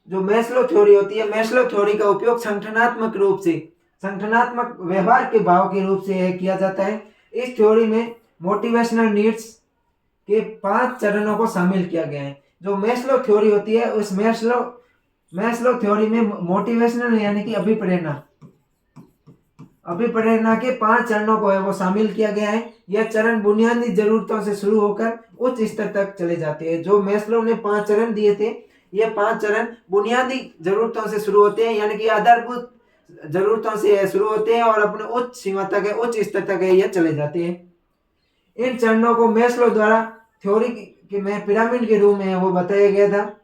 जो मैस्लो थ्योरी होती है, मैस्लो थ्योरी का उपयोग संगठनात्मक रूप से, संगठनात्मक व्यवहार के भाव के रूप से किया जाता है। इस थ्योरी में मोटिवेशनल नीड्स के 5 चरणों को शामिल किया गया है। जो मैस्लो थ्योरी होती है, उस मैस्लो थ्योरी में मोटिवेशनल यानी कि अभिप्रेरणा के 5 चरणों को है वो शामिल किया गया है। यह चरण बुनियादी जरूरतों से शुरू होकर उच्च स्तर तक चले जाते हैं। जो मैस्लो ने 5 चरण दिए थे, ये 5 चरण बुनियादी जरूरतों से शुरू होते हैं, यानी कि आधारभूत जरूरतों से शुरू होते हैं और अपने उच्च सीमा तक है, उच्च स्तर तक है, ये चले जाते हैं। इन चरणों को मैस्लो द्वारा थ्योरी के में पिरामिड के रूप में वो बताया गया था।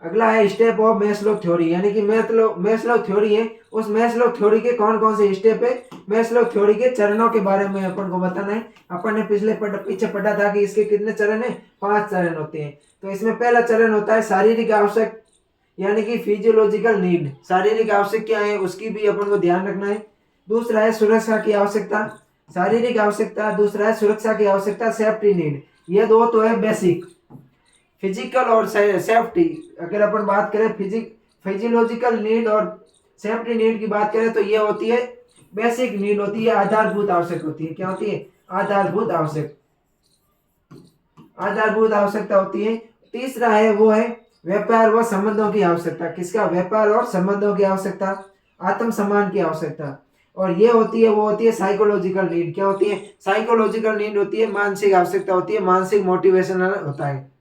अगला है स्टेप ऑफ मैस्लो थ्योरी, यानी कि मैस्लो थ्योरी है, उस मैस्लो थ्योरी के कौन कौन से स्टेप है, मैस्लो थ्योरी के चरणों के बारे में अपन को बताना है। अपन ने पीछे पढ़ा था कि इसके कितने चरण है? 5 चरण होते हैं। तो इसमें पहला चरण होता है शारीरिक आवश्यक, यानी कि फिजियोलॉजिकल नीड। शारीरिक आवश्यक क्या है उसकी भी अपन को ध्यान रखना है। दूसरा है सुरक्षा की आवश्यकता, शारीरिक आवश्यकता। दूसरा है सुरक्षा की आवश्यकता, सेफ्टी नीड। ये दो तो है बेसिक, फिजिकल और सेफ्टी। अगर अपन बात करें फिजियोलॉजिकल नीड और सेफ्टी नीड की बात करें तो ये होती है बेसिक नीड, होती है आधारभूत आवश्यक होती है। क्या होती है? आधारभूत आवश्यकता होती है। तीसरा है वो है व्यापार व संबंधों की आवश्यकता। किसका? व्यापार और संबंधों की आवश्यकता। आत्मसम्मान की आवश्यकता। और ये होती है वो होती है साइकोलॉजिकल नीड। क्या होती है? साइकोलॉजिकल नीड होती है, मानसिक आवश्यकता होती है, मानसिक मोटिवेशनल होता है।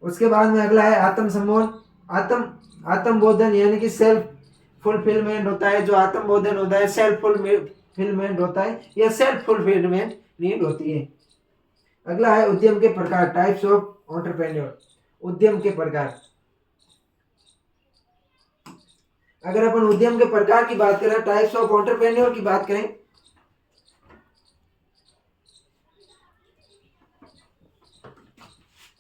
उसके बाद में अगला है आत्म सम्मोहन। आत्म आत्मबोधन यानी कि सेल्फ फुलफिलमेंट होता है। जो आत्मबोधन होता है सेल्फ फुलफिलमेंट होता है, यह सेल्फ फुलफिलमेंट नीड होती है। अगला है उद्यम के प्रकार, टाइप्स ऑफ एंटरप्रेन्योर। उद्यम के प्रकार, अगर अपन उद्यम के प्रकार की बात करें, टाइप्स ऑफ एंटरप्रेन्योर की बात करें,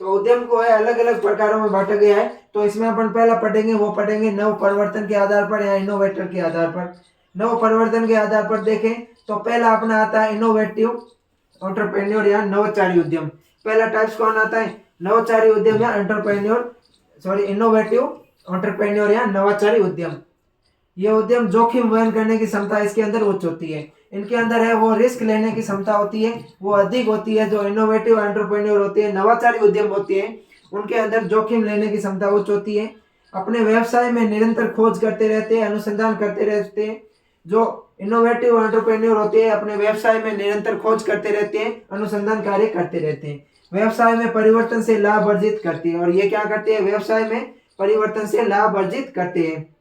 तो उद्यम को है अलग अलग प्रकारों में बांटा गया है। तो इसमें अपन पहला पढ़ेंगे, वो पढ़ेंगे नव परिवर्तन के आधार पर या इनोवेटर के आधार पर। नव परिवर्तन के आधार पर देखें तो पहला अपना आता है इनोवेटिव एंटरप्रेन्योर या नवचारी उद्यम। पहला टाइप्स कौन आता है? नवचारी उद्यम या इनोवेटिव एंटरप्रेन्योर या नवाचारी उद्यम। ये उद्यम जोखिम वहन करने की क्षमता इसके अंदर उच्च होती है। इनके अंदर है वो रिस्क लेने की क्षमता होती है, वो अधिक होती है। जो इनोवेटिव एंटरप्रेन्योर होते हैं, नवाचारी उद्यम होते हैं, उनके अंदर जोखिम लेने की क्षमता उच्च होती है। अपने व्यवसाय में निरंतर खोज करते रहते हैं, अनुसंधान करते रहते हैं। जो इनोवेटिव एंटरप्रेन्योर होते हैं अपने व्यवसाय में निरंतर खोज करते रहते हैं, अनुसंधान कार्य करते रहते हैं। व्यवसाय में परिवर्तन से लाभ अर्जित करते हैं। और ये क्या करते हैं? व्यवसाय में परिवर्तन से लाभ अर्जित करते हैं।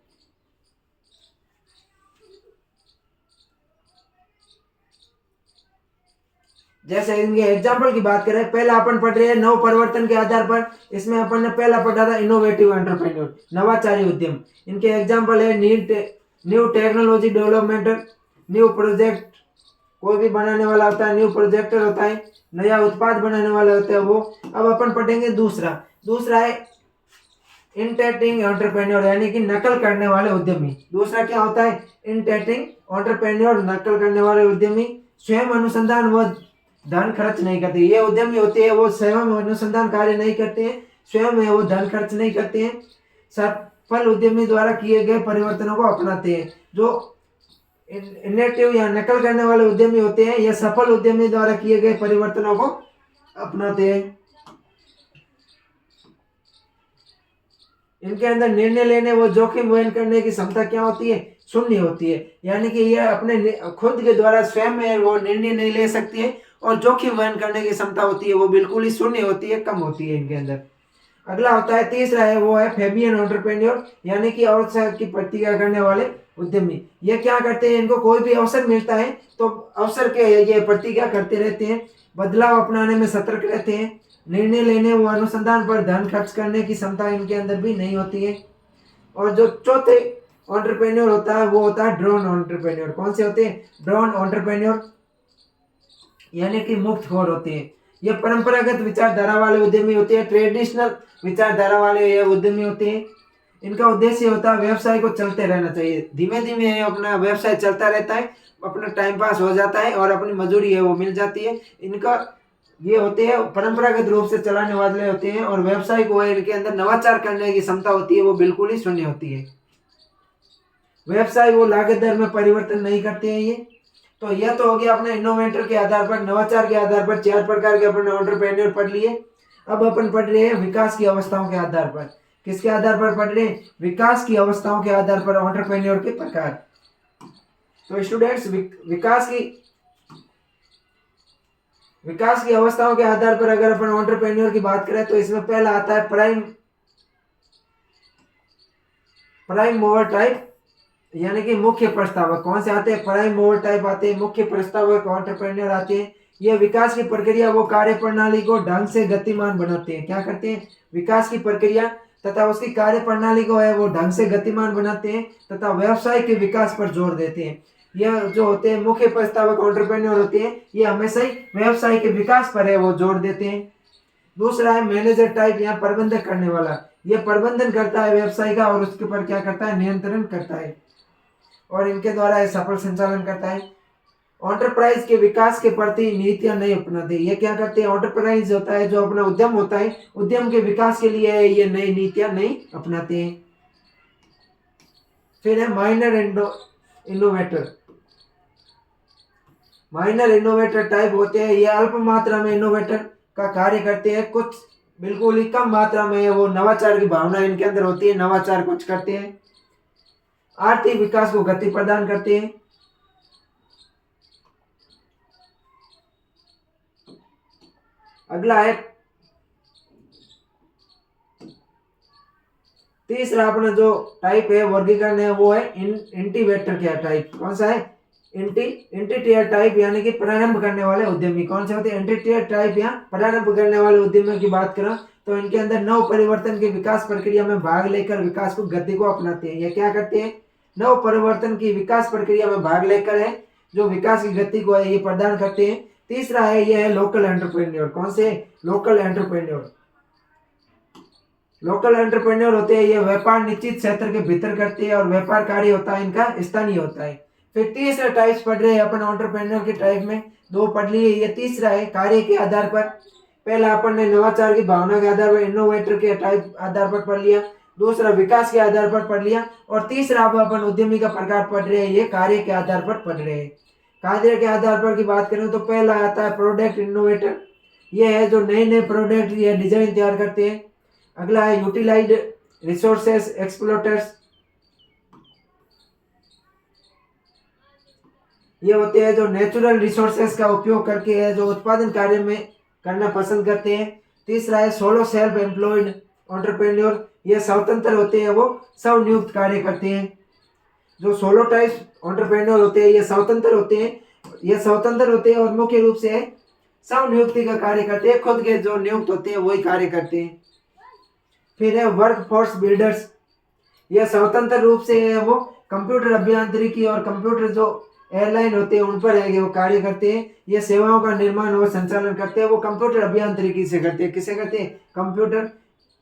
जैसे इनके एग्जाम्पल की बात करें, पहला अपन पढ़ रहे हैं नव परिवर्तन के आधार पर। इसमें अपन ने पहला पढ़ा था इनोवेटिव एंटरप्रेन्योर, नवाचारी उद्यम। इनके एग्जाम्पल है new technology development, new project, कोई भी बनाने वाला होता है न्यू प्रोजेक्टर होता है, नया उत्पाद बनाने वाला होता है वो। अब अपन पढ़ेंगे दूसरा है इनटेटिंग एंटरप्रेन्योर यानी कि नकल करने वाले उद्यमी। दूसरा क्या होता है? इनटेटिंग एंटरप्रेन्योर, नकल करने वाले उद्यमी। स्वयं अनुसंधान व धन खर्च नहीं करते। ये उद्यमी होते हैं वो स्वयं अनुसंधान कार्य नहीं करते हैं, स्वयं वो धन खर्च नहीं करते हैं, सफल उद्यमी द्वारा किए गए परिवर्तनों को अपनाते हैं। जो इनोवेटिव या नकल करने वाले उद्यमी होते हैं, ये सफल उद्यमी द्वारा किए गए परिवर्तनों को अपनाते हैं। इनके अंदर निर्णय लेने व जोखिम वहन करने की क्षमता क्या होती है? शून्य होती है। यानी कि ये अपने खुद के द्वारा स्वयं में वो निर्णय नहीं ले सकती है, और जोखिम वहन करने की क्षमता होती है वो बिल्कुल ही शून्य होती है, कम होती है इनके अंदर। अगला होता है तीसरा है वो है फेबियन एंटरप्रेन्योर यानी कि अवसर की प्रतिक्रिया करने वाले उद्यमी। ये क्या करते हैं? इनको कोई भी अवसर मिलता है तो अवसर के ये प्रतिक्रिया करते रहते हैं, बदलाव अपनाने में सतर्क रहते हैं, निर्णय लेने व अनुसंधान पर धन खर्च करने की क्षमता इनके अंदर भी नहीं होती है। और जो चौथे एंटरप्रेन्योर होता है वो होता है ड्रोन एंटरप्रेन्योर। कौन से होते हैं? ड्रोन एंटरप्रेन्योर यानी कि मुक्त खोर होते हैं। ये परंपरागत विचारधारा वाले उद्यमी होते हैं, ट्रेडिशनल विचारधारा वाले ये उद्यमी होते हैं। इनका उद्देश्य होता है व्यवसाय को चलते रहना चाहिए, धीमे धीमे अपना व्यवसाय चलता रहता है, अपना टाइम पास हो जाता है और अपनी मजदूरी है वो मिल जाती है। इनका ये होते हैं परंपरागत रूप से चलाने वाले होते हैं, और व्यवसाय को इनके अंदर नवाचार करने की क्षमता होती है वो बिल्कुल ही शून्य होती है। व्यवसाय वो लागत दर में परिवर्तन नहीं करते हैं ये। तो यह तो हो गया अपने इनोवेटर के आधार पर, नवाचार के आधार पर 4 प्रकार के अपने एंटरप्रेन्योर पढ़ लिए। अब अपन पढ़ रहे हैं विकास की अवस्थाओं के आधार पर। किसके आधार पर पढ़ रहे हैं? विकास की अवस्थाओं के आधार पर एंटरप्रेन्योर के प्रकार। तो स्टूडेंट्स विकास की अवस्थाओं के आधार पर अगर अपन एंटरप्रेन्योर की बात करें तो इसमें पहला आता है प्राइम मूवर टाइप यानी कि मुख्य प्रस्तावक। कौन से आते हैं? प्राइम मूवर टाइप आते हैं, मुख्य प्रस्तावक एंटरप्रेन्योर आते हैं। ये विकास की प्रक्रिया वो कार्य प्रणाली को ढंग से गतिमान बनाते हैं। क्या करते हैं? विकास की प्रक्रिया तथा उसकी कार्य प्रणाली को है वो ढंग से गतिमान बनाते हैं तथा व्यवसाय के विकास पर जोर देते हैं। यह जो होते हैं मुख्य प्रस्तावक एंटरप्रेन्योर होते हैं, ये हमेशा ही व्यवसाय के विकास पर है वो जोर देते हैं। दूसरा है मैनेजर टाइप या प्रबंधन करने वाला। यह प्रबंधन करता है व्यवसाय का और उसके ऊपर क्या करता है? नियंत्रण करता है, और इनके द्वारा सफल संचालन करता है। एंटरप्राइज के विकास के प्रति नीतियां नहीं अपनाते। ये क्या करते हैं? एंटरप्राइज होता है जो अपना उद्यम होता है, उद्यम के विकास के लिए ये नई नीतियां नहीं अपनाते हैं। फिर है minor innovator. Minor innovator type होते हैं, ये अल्प मात्रा में इनोवेटर का कार्य करते हैं, कुछ बिल्कुल ही कम मात्रा में वो नवाचार की भावना इनके अंदर होती है, नवाचार कुछ करते हैं, आर्थिक विकास को गति प्रदान करते हैं। अगला है तीसरा अपना जो टाइप है वर्गीकरण है वो है इंटीवेटर टियर टाइप। कौन सा है? इंटी टियर टाइप, यानी कि प्रारंभ करने वाले उद्यमी। कौन से होते हैं? इंटी टियर टाइप या प्रारंभ करने वाले उद्यमियों की बात करें तो इनके अंदर नव परिवर्तन की विकास प्रक्रिया में भाग लेकर विकास को गति को अपनाते हैं। ये क्या करते हैं? नव परिवर्तन की विकास प्रक्रिया में भाग लेकर है जो विकास की गति को है ये प्रदान करते हैं। तीसरा है ये है लोकल एंटरप्रेन्योर। कौन से? Local entrepreneur. लोकल एंटरप्रेन्योर होते हैं ये व्यापार निश्चित क्षेत्र के भीतर करते हैं और व्यापार कार्य होता है इनका स्थानीय होता है। फिर तीसरा टाइप्स पढ़ रहे हैं अपन एंटरप्रेन्योर के टाइप में, दो पढ़ लिए। ये तीसरा है कार्य के आधार पर। पहला अपन ने नवाचार की भावना के आधार पर इनोवेटर के टाइप आधार पर पढ़ लिया, दूसरा विकास के आधार पर पढ़ लिया, और तीसरा अब अपन उद्यमी का प्रकार पढ़ रहे हैं ये कार्य के आधार पर पढ़ रहे हैं। कार्य के आधार पर की बात करें तो पहला आता है प्रोडक्ट इनोवेटर। ये है जो नए नए प्रोडक्ट या डिजाइन तैयार करते हैं। अगला है यूटिलाइज्ड रिसोर्सेस एक्सप्लोटर्स। ये होते हैं जो नेचुरल रिसोर्सेस का उपयोग करके है जो उत्पादन कार्य में करना पसंद करते हैं। तीसरा है सोलो सेल्फ एम्प्लॉयड एंटरप्रेन्योर। ये स्वतंत्र होते हैं, वो स्वनियुक्त कार्य करते हैं। जो सोलो टाइप एंटरप्रेन्योर होते हैं ये स्वतंत्र होते हैं, और मुख्य रूप से स्वनियुक्ति का कार्य करते हैं, खुद के जो नियुक्त होते हैं वही कार्य करते हैं। फिर है वर्क फोर्स बिल्डर्स। यह स्वतंत्र रूप से है वो कंप्यूटर अभियांत्रिकी और कंप्यूटर जो एयरलाइन होते हैं उन पर है वो कार्य करते हैं। ये सेवाओं का निर्माण और संचालन करते हैं, वो कंप्यूटर अभियांत्रिकी से करते हैं। किसे करते हैं? कंप्यूटर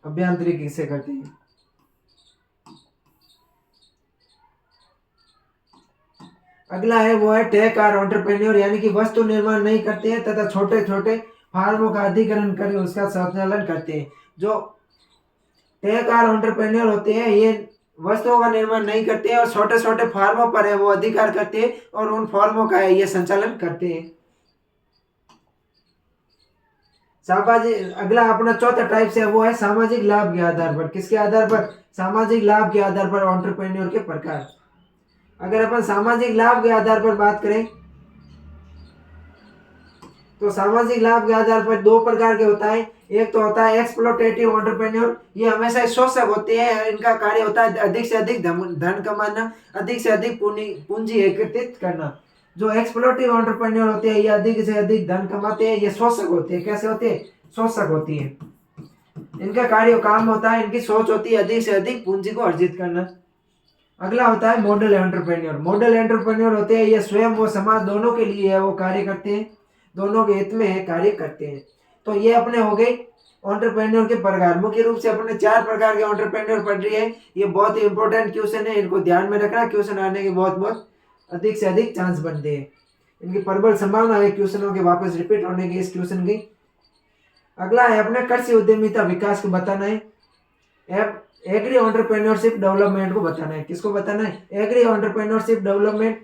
अभियांत्रिकी से करते हैं। अगला है वो है टेक आर एंटरप्रेन्योर, यानी कि वस्तु निर्माण नहीं करते हैं तथा छोटे छोटे फार्मों का अधिग्रहण कर उसका संचालन करते हैं। जो टेक आर एंटरप्रेन्योर होते हैं ये वस्तुओं का निर्माण नहीं करते हैं और छोटे छोटे फार्मों पर है वो अधिकार करते हैं और उन फार्मों का है ये संचालन करते हैं। सामाजिक, अगला अपना चौथा टाइप से वो है सामाजिक लाभ के आधार पर। किसके आधार पर? सामाजिक लाभ के आधार पर एंटरप्रेन्योर के प्रकार। अगर अपन सामाजिक लाभ के आधार पर बात करें तो सामाजिक लाभ के आधार पर दो प्रकार के होता है। एक तो होता है एक्सप्लोटेटिव एंटरप्रेन्योर, ये हमेशा शोषक होते हैं। इनका कार्य होता है अधिक से अधिक धन कमाना, अधिक से अधिक पूंजी एकत्रित करना। जो एक्सप्लोटिव एंटरप्रेन्योर होते हैं ये अधिक से अधिक धन कमाते हैं, ये शोषक होते हैं। कैसे होते हैं? शोषक होती है। इनका कार्य काम होता है, इनकी सोच होती है अधिक से अधिक पूंजी को अर्जित करना। अगला होता है मॉडल एंटरप्रेन्योर। मॉडल एंटरप्रेन्योर होते हैं ये स्वयं वो समाज दोनों के लिए है वो कार्य करते हैं, दोनों के हित में है कार्य करते हैं। तो ये अपने हो गए एंटरप्रेन्योर के प्रकार। मुख्य रूप से अपने 4 प्रकार के एंटरप्रेन्योर पढ़ रही है। ये बहुत ही इंपॉर्टेंट क्वेश्चन है, इनको ध्यान में रखना। क्वेश्चन आने के बहुत अधिक से अधिक चांस बनते हैं, इनकी प्रबल संभावना है क्वेश्चनों के वापस रिपीट होने की इस क्वेश्चन की। अगला है अपने कृषि उद्यमिता विकास को बताना है। एग्री एंटरप्रेन्योरशिप डेवलपमेंट को बताना है। किसको बताना है? Agri entrepreneurship development.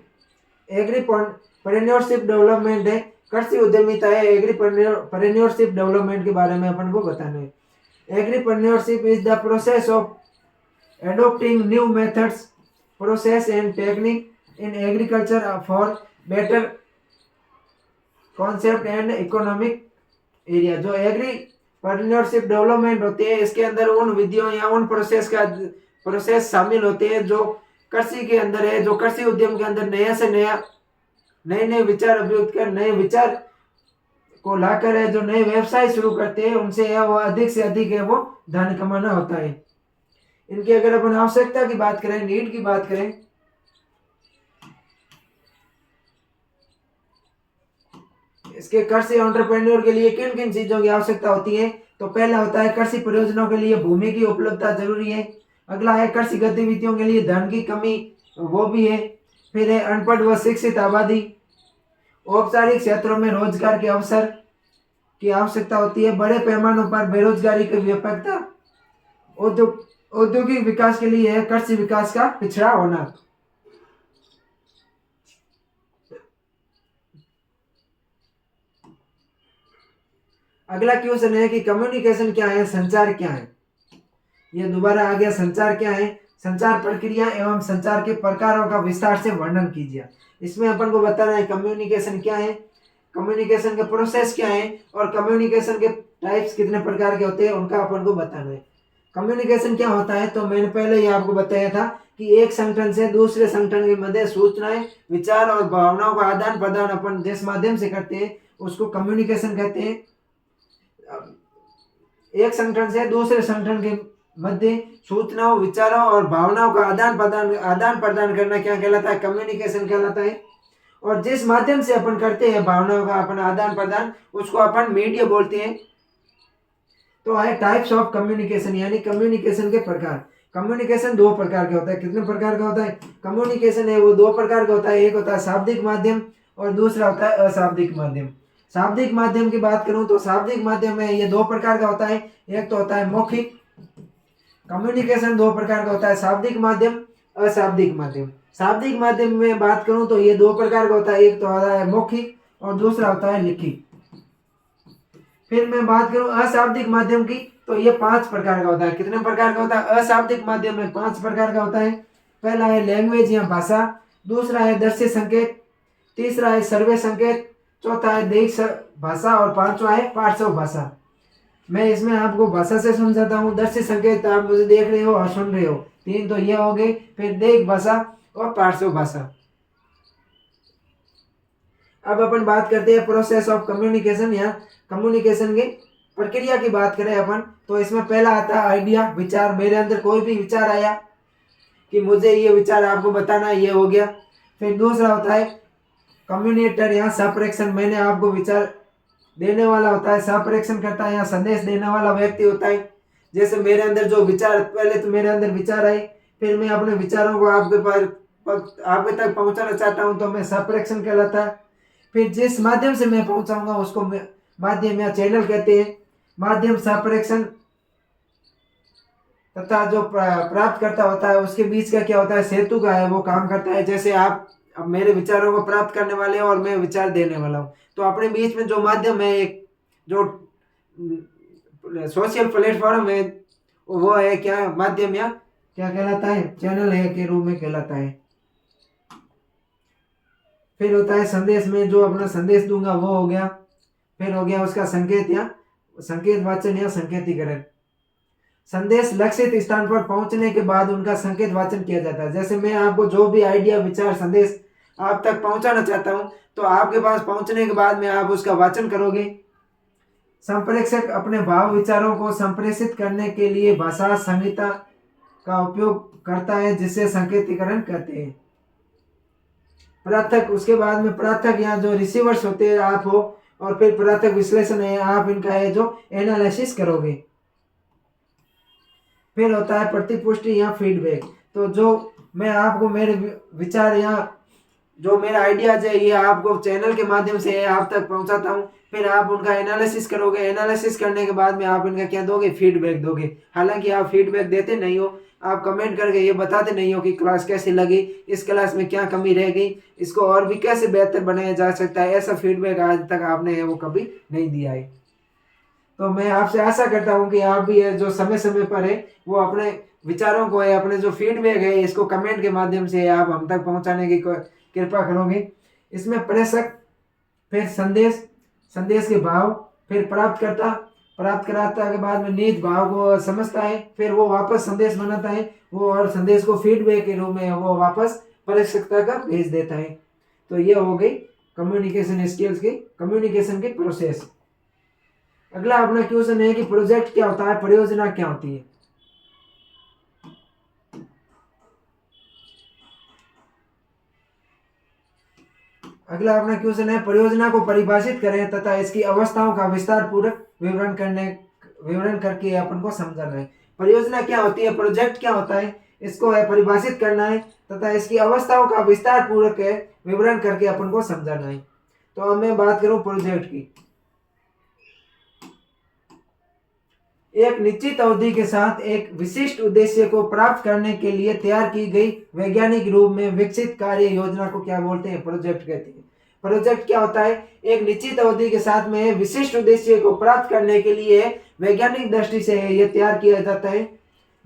Agripreneurship development है, कृषि उद्यमिता है। एग्रीप्रेन्योरशिप डेवलपमेंट के बारे में अपन को बताना है। Agripreneurship is the process of adopting new methods, process and technique in agriculture for better concept and economic area. जो एग्रीप्रेन्योरशिप डेवलपमेंट होती है इसके अंदर उन विधियों या उन प्रोसेस शामिल होते हैं जो कृषि के अंदर है, जो कृषि उद्यम के अंदर नया से नया नए विचार अभियुक्त कर नए विचार को लाकर है जो नए व्यवसाय शुरू करते हैं उनसे है वो अधिक से अधिक है वो धन कमाना होता है। इनकी अगर अपन आवश्यकता की बात करें, नीड की बात करें, इसके कृषि एंटरप्रेन्योर के लिए किन किन चीजों की आवश्यकता होती है? तो पहला होता है कृषि प्रयोजनों के लिए भूमि की उपलब्धता जरूरी है। अगला है कृषि गतिविधियों के लिए धन की कमी, वो भी है। फिर है अनपढ़ व शिक्षित आबादी। औपचारिक क्षेत्रों में रोजगार के अवसर की आवश्यकता होती है। बड़े पैमानों पर बेरोजगारी की व्यापकता। औद्योगिक विकास के लिए है कृषि विकास का पिछड़ा होना। अगला क्वेश्चन है कि कम्युनिकेशन क्या है, संचार क्या है। ये दोबारा आ गया, संचार क्या है? संचार प्रक्रिया एवं संचार के प्रकारों का विस्तार से वर्णन कीजिए। इसमें अपन को बताना है कम्युनिकेशन क्या है। कम्युनिकेशन के प्रोसेस क्या है और कम्युनिकेशन के टाइप्स कितने प्रकार के होते हैं उनका अपन को बताना है। कम्युनिकेशन क्या होता है, तो मैंने पहले ही आपको बताया था कि एक संगठन से दूसरे संगठन के मध्य सूचनाएं, विचार और भावनाओं का आदान प्रदान अपन जिस माध्यम से करते हैं उसको कम्युनिकेशन कहते हैं। एक संगठन से दूसरे संगठन के मध्य सूचनाओं, विचारों और भावनाओं का आदान प्रदान करना क्या कहलाता है, कम्युनिकेशन कहलाता है। और जिस माध्यम से अपन करते हैं भावनाओं का अपन आदान प्रदान, उसको अपन मीडिया बोलते हैं। तो है टाइप्स ऑफ कम्युनिकेशन, यानी कम्युनिकेशन के प्रकार। कम्युनिकेशन दो प्रकार के होता है। कितने प्रकार का होता है कम्युनिकेशन है, वो दो प्रकार का होता है। एक होता है शाब्दिक माध्यम और दूसरा होता है अशाब्दिक माध्यम। शाब्दिक माध्यम की बात करूं तो शाब्दिक माध्यम में ये दो प्रकार का होता है। एक तो होता है मौखिक कम्युनिकेशन, दो प्रकार का होता है, शाब्दिक माध्यम, अशाब्दिक माध्यम। शाब्दिक माध्यम में बात करूं तो ये दो प्रकार का होता है। एक तो होता है मौखिक और दूसरा होता है लिखित। फिर मैं बात करूं अशाब्दिक माध्यम की, तो ये 5 प्रकार का होता है। कितने प्रकार का होता है अशाब्दिक माध्यम में? 5 प्रकार का होता है। पहला है लैंग्वेज या भाषा, दूसरा है दृश्य संकेत, तीसरा है सर्वे संकेत, चौथा है देह भाषा और पांचवा है पार्श्व भाषा। मैं इसमें आपको भाषा से समझाता हूँ। दृश्य संकेत आप मुझे देख रहे हो और सुन रहे हो, 3 तो ये हो गए। फिर देह भाषा और पार्श्व भाषा। अब अपन बात करते हैं प्रोसेस ऑफ कम्युनिकेशन या कम्युनिकेशन की प्रक्रिया की बात करें अपन, तो इसमें पहला आता है आइडिया, विचार। मेरे अंदर कोई भी विचार आया कि मुझे ये विचार आपको बताना है, ये हो गया। फिर दूसरा होता है कम्युनिकेटर या सप्रेषण, मैंने आपको विचार देने वाला होता है, सप्रेषण करता है या संदेश देने वाला व्यक्ति होता है। जैसे मेरे अंदर जो विचार, पहले तो मेरे अंदर विचार आए, फिर मैं अपने विचारों को आपके तक पहुंचाना चाहता हूं, तो मैं सप्रेषण कहलाता है। फिर जिस माध्यम से मैं पहुंचाऊंगा उसको माध्यम या चैनल कहते हैं। माध्यम, सप्रेषण तथा जो प्राप्त करता होता है उसके बीच का क्या होता है, सेतु का है, वो काम करता है। जैसे आप अब मेरे विचारों को प्राप्त करने वाले हो और मैं विचार देने वाला हूँ, तो अपने बीच में जो माध्यम है, एक जो सोशल प्लेटफॉर्म है, वो है क्या, माध्यम या क्या कहलाता है, चैनल है के रूप में कहलाता है। फिर होता है संदेश, में जो अपना संदेश दूंगा वो हो गया। फिर हो गया उसका संकेत या संकेत वाचन या संकेतीकरण। संदेश लक्षित स्थान पर पहुंचने के बाद उनका संकेत वाचन किया जाता है। जैसे मैं आपको जो भी आइडिया, विचार, संदेश आप तक पहुंचाना चाहता हूं, तो आपके पास पहुंचने के बाद में आप उसका वाचन करोगे। संप्रेषक अपने भाव विचारों को संप्रेषित करने के लिए भाषा संहिता का उपयोग करता है, जिसे संकेतीकरण कहते हैं। पृथक, उसके बाद में पृथक या जो रिसीवर्स होते हैं आप हो, और फिर पृथक विश्लेषण है, आप इनका है जो एनालिसिस करोगे। फिर होता है प्रतिपुष्टि या फीडबैक। तो जो मैं आपको मेरे विचार या जो मेरा आइडियाज है ये आपको चैनल के माध्यम से आप तक पहुंचाता हूं, फिर आप उनका एनालिसिस करोगे। एनालिसिस करने के बाद में आप इनका क्या दोगे, फीडबैक दोगे। हालांकि आप फीडबैक देते नहीं हो, आप कमेंट करके ये बताते नहीं हो कि क्लास कैसी लगी, इस क्लास में क्या कमी रह गई, इसको और भी कैसे बेहतर बनाया जा सकता है। ऐसा फीडबैक आज तक आपने वो कभी नहीं दिया है। तो मैं आपसे आशा करता हूं कि आप भी जो समय समय पर है वो अपने विचारों को है, अपने जो फीडबैक है, इसको कमेंट के माध्यम से आप हम तक पहुंचाने की कृपा करोगे। इसमें प्रेषक, फिर संदेश, संदेश के भाव, फिर प्राप्तकर्ता, प्राप्तकर्ता के बाद में निहित भाव को समझता है, फिर वो वापस संदेश बनाता है वो, और संदेश को फीडबैक के रूप में वो वापस प्रेषकता का भेज देता है। तो ये हो गई कम्युनिकेशन स्किल्स की, कम्युनिकेशन की प्रोसेस। अगला अपना क्वेश्चन है कि प्रोजेक्ट क्या होता है, परियोजना क्या होती है। अगला अपना क्वेश्चन है, परियोजना को परिभाषित करें तथा इसकी अवस्थाओं का विस्तार पूर्वक विवरण करके अपन को समझाना है। परियोजना क्या होती है, प्रोजेक्ट क्या होता है, इसको है परिभाषित करना है तथा इसकी अवस्थाओं का विस्तार पूर्वक विवरण करके अपन को समझाना है। तो अब मैं बात करूं प्रोजेक्ट की। एक निश्चित अवधि के साथ एक विशिष्ट उद्देश्य को प्राप्त करने के लिए तैयार की गई वैज्ञानिक रूप में विकसित कार्य योजना को क्या बोलते हैं, प्रोजेक्ट कहते हैं। प्रोजेक्ट क्या होता है, एक निश्चित अवधि के साथ में विशिष्ट उद्देश्य को प्राप्त करने के लिए वैज्ञानिक दृष्टि से यह तैयार किया जाता है।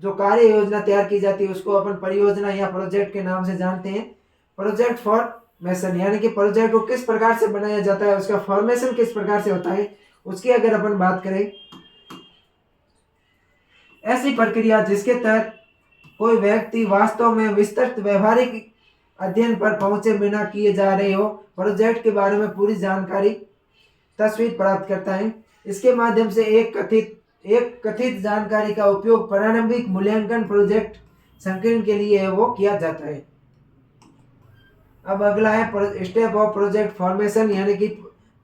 जो कार्य योजना तैयार की जाती है उसको अपन परियोजना या प्रोजेक्ट के नाम से जानते हैं। प्रोजेक्ट फॉर फॉर्मेशन यानी कि प्रोजेक्ट को किस प्रकार से बनाया जाता है, उसका फॉर्मेशन किस प्रकार से होता है, उसकी अगर अपन बात करें, ऐसी प्रक्रिया जिसके तहत कोई व्यक्ति वास्तव में विस्तृत व्यवहारिक अध्ययन पर पहुंचे बिना किए जा रहे हो प्रोजेक्ट के बारे में पूरी जानकारी तस्वीर प्राप्त करता है। इसके माध्यम से एक कथित जानकारी का उपयोग प्रारंभिक मूल्यांकन प्रोजेक्ट संकीर्ण के लिए है वो किया जाता है। अब अगला है स्टेप ऑफ प्रोजेक्ट फॉर्मेशन यानी कि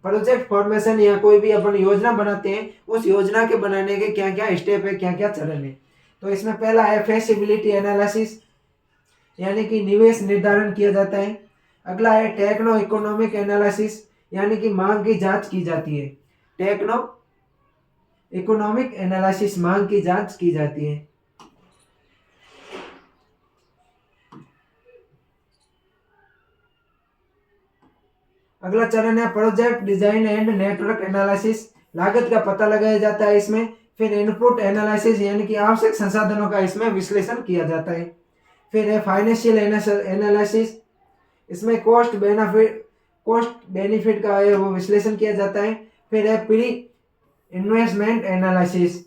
प्रोजेक्ट फॉर्मेशन या कोई भी अपन योजना बनाते हैं उस योजना के बनाने के क्या क्या स्टेप है, क्या क्या चरण है। तो इसमें पहला है फेसिबिलिटी एनालिसिस यानी कि निवेश निर्धारण किया जाता है। अगला है टेक्नो इकोनॉमिक एनालिसिस यानी कि मांग की जांच की जाती है। टेक्नो इकोनॉमिक एनालिसिस मांग की जांच की जाती है। अगला चरण है project design and network analysis, लागत का पता लगाया जाता है इसमें। फिर इनपुट एनालिसिस यानी कि आवश्यक संसाधनों का इसमें विश्लेषण किया जाता है। फिर है फाइनेंशियल एनालिसिस, इसमें कॉस्ट बेनिफिट का है वो विश्लेषण किया जाता है। फिर है प्री इन्वेस्टमेंट एनालिसिस,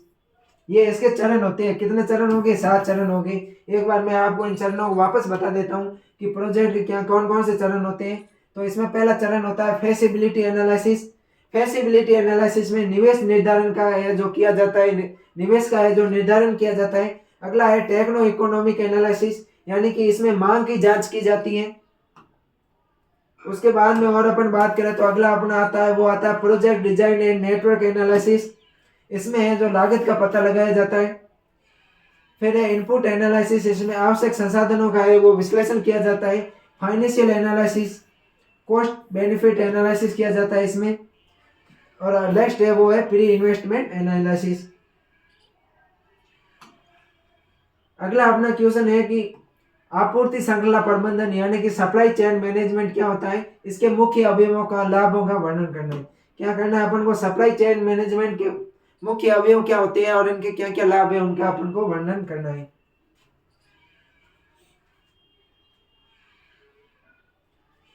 ये इसके चरण होते हैं। कितने चरण हो गए? 7 चरण हो गए। एक बार मैं आपको इन चरणों को वापस बता देता हूँ कि प्रोजेक्ट के क्या कौन कौन से चरण होते हैं। तो इसमें पहला चरण होता है फेसिबिलिटी एनालिसिस। फेसिबिलिटी एनालिसिस में निवेश निर्धारण का है जो किया जाता है, निवेश का है जो निर्धारण किया जाता है। अगला है टेक्नो इकोनॉमिक एनालिसिस यानी कि इसमें मांग की जांच की जाती है। उसके बाद में और अपन बात करें तो अगला अपना आता है वो आता है project design and network analysis, इसमें है जो लागत का पता लगाया जाता है। फिर है इनपुट एनालिसिस, इसमें आवश्यक संसाधनों का है वो विश्लेषण किया जाता है। Financial analysis, cost benefit analysis किया जाता है इसमें। और नेक्स्ट है वो है प्री इन्वेस्टमेंट एनालिसिस। अगला अपना क्वेश्चन है कि आपूर्ति श्रृंखला प्रबंधन यानी कि सप्लाई चेन मैनेजमेंट क्या होता है, इसके मुख्य अवयवों का लाभों का वर्णन करना है। क्या करना है अपन को? सप्लाई चेन मैनेजमेंट के मुख्य अवयव क्या होते हैं और इनके क्या क्या लाभ है उनका अपन को वर्णन करना है।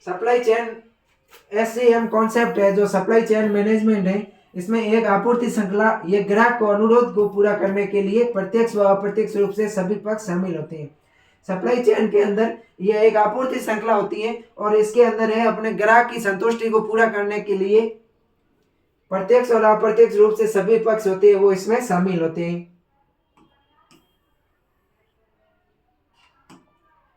सप्लाई चेन एससीएम कॉन्सेप्ट है जो सप्लाई चेन मैनेजमेंट है। इसमें एक आपूर्ति श्रृंखला ये ग्राहक को अनुरोध को पूरा करने के लिए प्रत्यक्ष व अप्रत्यक्ष रूप से सभी पक्ष शामिल होते हैं। सप्लाई चेन के अंदर यह एक आपूर्ति श्रृंखला होती है और इसके अंदर है अपने ग्राहक की संतुष्टि को पूरा करने के लिए प्रत्यक्ष और अप्रत्यक्ष रूप से सभी पक्ष होते हैं वो इसमें शामिल होते हैं।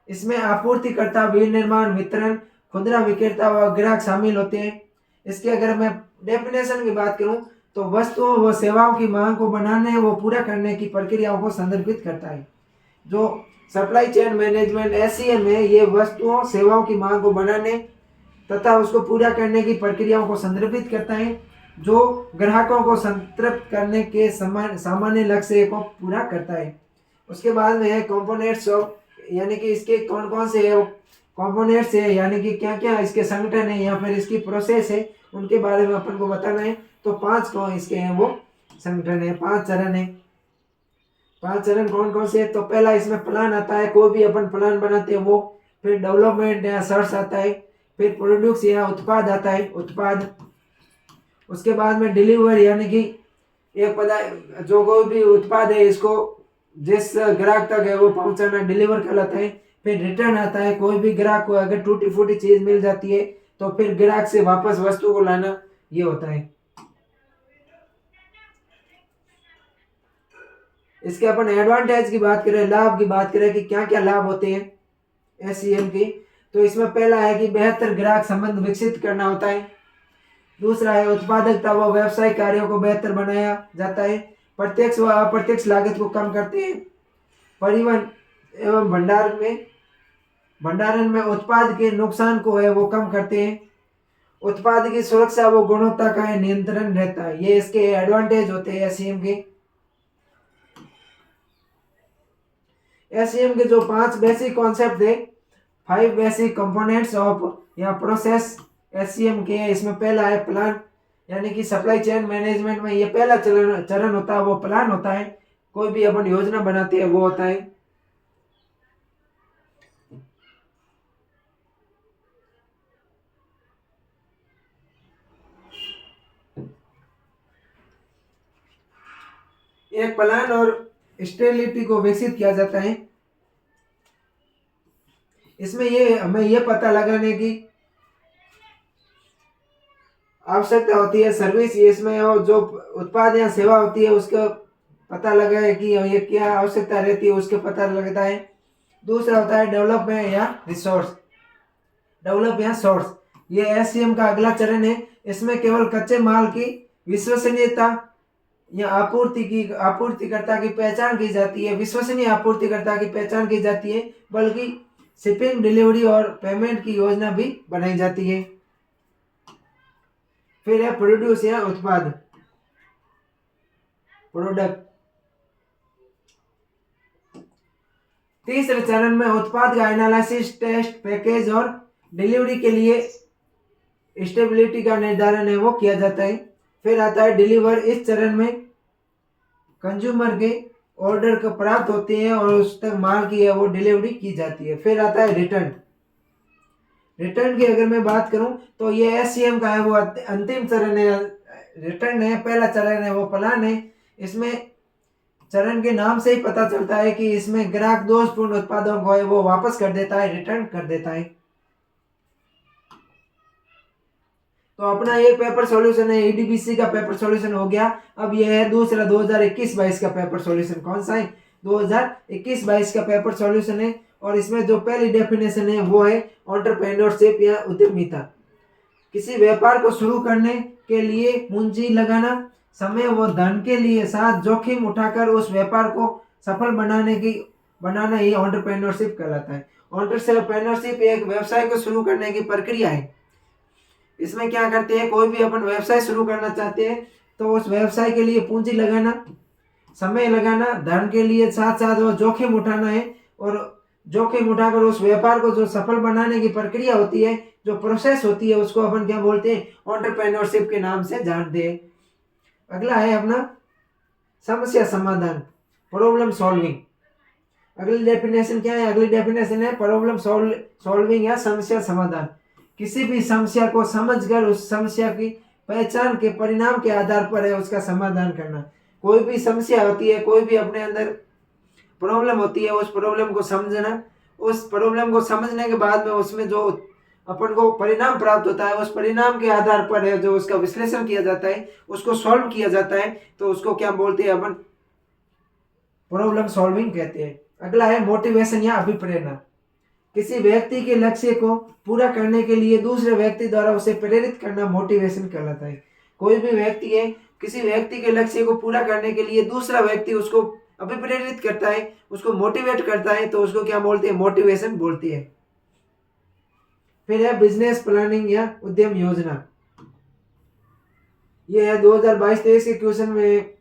इसमें आपूर्तिकर्ता, विनिर्माण, वितरण, खुदरा विक्रेता व ग्राहक शामिल होते हैं। इसके अगर मैं डेफिनेशन की बात करूं तो वस्तुओं व सेवाओं की मांग को बनाने व पूरा करने की प्रक्रियाओं को संदर्भित करता है। जो सप्लाई चेन मैनेजमेंट एससीएम है ये वस्तुओं सेवाओं की मांग को बनाने तथा उसको पूरा करने की प्रक्रियाओं को संदर्भित करता है जो ग्राहकों को संतृप्त करने के सामान्य लक्ष्य को पूरा करता है। उसके बाद में है कंपोनेंट्स ऑफ यानी कि इसके कौन कौन से कंपोनेंट्स है यानी कि क्या क्या इसके संगठन है या फिर इसकी प्रोसेस है उनके बारे में अपन को बताना है। तो 5 कौन इसके हैं वो संगठन है, 5 चरण है। 5 चरण कौन कौन से है? तो पहला इसमें प्लान आता है, कोई भी अपन प्लान बनाते हैं वो। फिर डेवलपमेंट या सर्च आता है। फिर प्रोड्यूस या उत्पाद आता है, उत्पाद। उसके बाद में डिलीवर यानी कि एक पदार्थ जो कोई भी उत्पाद है इसको जिस ग्राहक तक है वो पहुंचाना डिलीवर कहलाता है। फिर रिटर्न आता है, कोई भी ग्राहक को अगर टूटी फूटी चीज मिल जाती है तो फिर ग्राहक से वापस वस्तु को लाना ये होता है। इसके अपन एडवांटेज की बात करें, लाभ की बात करें कि क्या क्या लाभ होते हैं एससीएम की, तो इसमें पहला है कि बेहतर ग्राहक संबंध विकसित करना होता है। दूसरा है उत्पादकता व व्यवसायिक कार्यों को बेहतर बनाया जाता है। प्रत्यक्ष व अप्रत्यक्ष लागत को कम करते हैं। परिवहन एवं भंडारण में उत्पाद के नुकसान को है वो कम करते हैं। उत्पाद की सुरक्षा व गुणवत्ता का नियंत्रण रहता है। ये इसके एडवांटेज होते हैं एससीएम के। एससीएम के जो 5 बेसिक कॉन्सेप्ट थे, 5 बेसिक कंपोनेंट्स ऑफ या प्रोसेस एससीएम के। इसमें पहला है प्लान यानी कि सप्लाई चेन मैनेजमेंट में ये पहला चरण होता है वो प्लान होता है। कोई भी अपन योजना बनाते हैं वो होता है। एक प्लान और स्टेबिलिटी को विकसित किया जाता है। इसमें ये हमें ये पता लगाने की आवश्यकता होती है, सर्विस इसमें और जो उत्पाद या सेवा होती है उसका पता लगा है कि ये क्या आवश्यकता रहती है, उसके पता लगता है। दूसरा होता है डेवलपमेंट या रिसोर्स, डेवलप या सोर्स। ये एससीएम का अगला चरण है। इसमें केवल कच्चे माल की विश्वसनीयता या आपूर्तिकर्ता की पहचान की जाती है, विश्वसनीय आपूर्तिकर्ता की पहचान की जाती है, बल्कि शिपिंग, डिलीवरी और पेमेंट की योजना भी बनाई जाती है। फिर है प्रोड्यूस या उत्पाद, प्रोडक्ट। तीसरे चरण में उत्पाद का एनालिसिस, टेस्ट, पैकेज और डिलीवरी के लिए स्टेबिलिटी का निर्धारण है वो किया जाता है। फिर आता है डिलीवर। इस चरण में कंज्यूमर के ऑर्डर को प्राप्त होते हैं और उस तक माल की है वो डिलीवरी की जाती है। फिर आता है रिटर्न। रिटर्न की अगर मैं बात करूं तो ये एससीएम का है वो अंतिम चरण है, रिटर्न है। पहला चरण है वो प्लान है। इसमें चरण के नाम से ही पता चलता है कि इसमें ग्राहक दोषपूर्ण उत्पादों को है वो वापस कर देता है, रिटर्न कर देता है। तो अपना ये पेपर सॉल्यूशन है, ईडीबीसी का पेपर सॉल्यूशन हो गया। अब ये है दूसरा 2021-22 का पेपर सॉल्यूशन। कौन सा है? 2021-22 का पेपर सॉल्यूशन है। और इसमें जो पहली डेफिनेशन है वो है एंटरप्रेन्योरशिप या उद्यमिता। किसी व्यापार को शुरू करने के लिए पूंजी लगाना, समय व धन के लिए साथ जोखिम उठाकर उस व्यापार को सफल बनाना ही एंटरप्रेन्योरशिप कहलाता है। एंटरप्रेन्योरशिप एक व्यवसाय को शुरू करने की प्रक्रिया है। इसमें क्या करते हैं, कोई भी अपन व्यवसाय शुरू करना चाहते हैं तो उस व्यवसाय के लिए पूंजी लगाना, समय लगाना, धन के लिए साथ साथ वो जोखिम उठाना है। और जोखिम उठाकर उस व्यापार को जो सफल बनाने की प्रक्रिया होती है, जो प्रोसेस होती है, उसको अपन क्या बोलते हैं? एंटरप्रेन्योरशिप के नाम से जानते हैं। अगला है अपना समस्या समाधान, प्रॉब्लम सॉल्विंग। अगली डेफिनेशन क्या है? अगली डेफिनेशन है प्रॉब्लम सॉल्विंग या समस्या समाधान। किसी भी समस्या को समझकर उस समस्या की पहचान के परिणाम के आधार पर है उसका समाधान करना। कोई भी समस्या होती है, कोई भी अपने अंदर प्रॉब्लम होती है, उस प्रॉब्लम को समझना, उस प्रॉब्लम को समझने के बाद में उसमें जो अपन को परिणाम प्राप्त होता है, उस परिणाम के आधार पर है जो उसका विश्लेषण किया जाता है, उसको सॉल्व किया जाता है, तो उसको क्या बोलते हैं अपन? प्रॉब्लम सॉल्विंग कहते हैं। अगला है मोटिवेशन या अभिप्रेरणा। किसी व्यक्ति के लक्ष्य को पूरा करने के लिए दूसरे व्यक्ति द्वारा उसे प्रेरित करना मोटिवेशन कहलाता है। कोई भी व्यक्ति है, किसी व्यक्ति के लक्ष्य को पूरा करने के लिए दूसरा व्यक्ति उसको अभिप्रेरित करता है, उसको मोटिवेट करता है, तो उसको क्या बोलते हैं? मोटिवेशन बोलती है। फिर है बिजनेस प्लानिंग या उद्यम योजना। ये है 2022-23 के क्वेश्चन में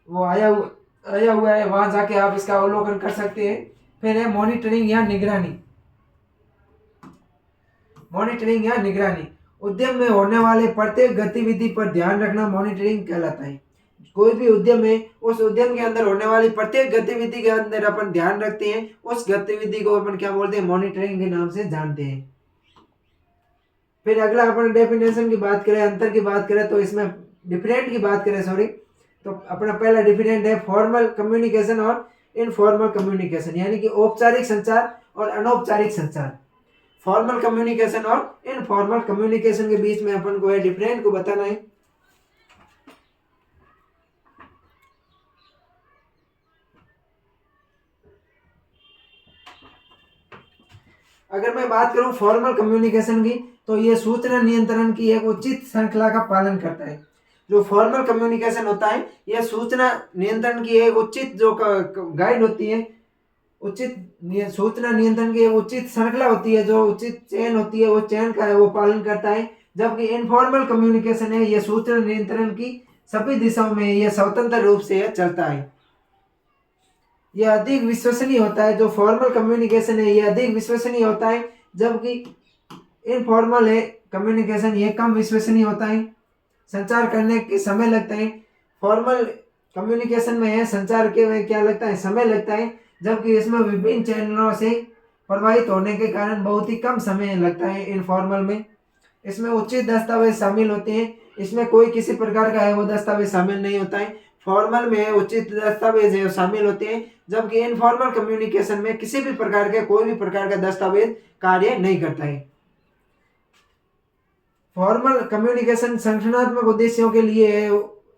वो आया हुआ है, वहां जाके आप इसका अवलोकन कर सकते हैं। फिर है मॉनिटरिंग या निगरानी। मॉनिटरिंग या निगरानी, उद्यम में होने वाले प्रत्येक गतिविधि पर ध्यान रखना मॉनिटरिंग कहलाता है। कोई भी उद्यम है, उस उद्यम के अंदर होने वाली प्रत्येक गतिविधि के अंदर अपन ध्यान रखते हैं, उस गतिविधि को अपन क्या बोलते हैं? मॉनिटरिंग के नाम से जानते हैं। फिर अगला अपन डेफिनेशन की बात करें, अंतर की बात करें, तो इसमें डिफरेंट की बात करें, सॉरी, तो अपना पहला डिफरेंट है फॉर्मल कम्युनिकेशन और इनफॉर्मल कम्युनिकेशन, यानी कि औपचारिक संचार और अनौपचारिक संचार। फॉर्मल कम्युनिकेशन और इनफॉर्मल कम्युनिकेशन के बीच में अपन को है डिफरेंट को बताना है। अगर मैं बात करूं फॉर्मल कम्युनिकेशन की, तो ये सूचना नियंत्रण की एक उचित श्रृंखला का पालन करता है। जो फॉर्मल कम्युनिकेशन होता है, यह सूचना नियंत्रण की एक उचित जो गाइड होती है, उचित सूचना नियंत्रण की उचित श्रृंखला होती है, जो उचित चेन होती है, वो चेन का है वो पालन करता है। जबकि इनफॉर्मल कम्युनिकेशन है, यह सूचना नियंत्रण की सभी दिशाओं में यह स्वतंत्र रूप से यह चलता है। यह अधिक विश्वसनीय होता है। जो फॉर्मल कम्युनिकेशन है यह अधिक विश्वसनीय होता है, जबकि इनफॉर्मल है कम्युनिकेशन ये कम विश्वसनीय होता है। संचार करने के समय लगता है। फॉर्मल कम्युनिकेशन में है संचार के में क्या लगता है? समय लगता है, जबकि इसमें विभिन्न चैनलों से प्रवाहित होने के कारण बहुत ही कम समय लगता है। इनफॉर्मल में इसमें उचित दस्तावेज शामिल होते हैं, इसमें कोई किसी प्रकार का है वो दस्तावेज शामिल नहीं होता है। फॉर्मल में उचित दस्तावेज है शामिल होते हैं, जबकि इनफॉर्मल कम्युनिकेशन में किसी भी प्रकार के कोई भी प्रकार का दस्तावेज कार्य नहीं करता है। फॉर्मल कम्युनिकेशन संगठनात्मक उद्देश्यों के लिए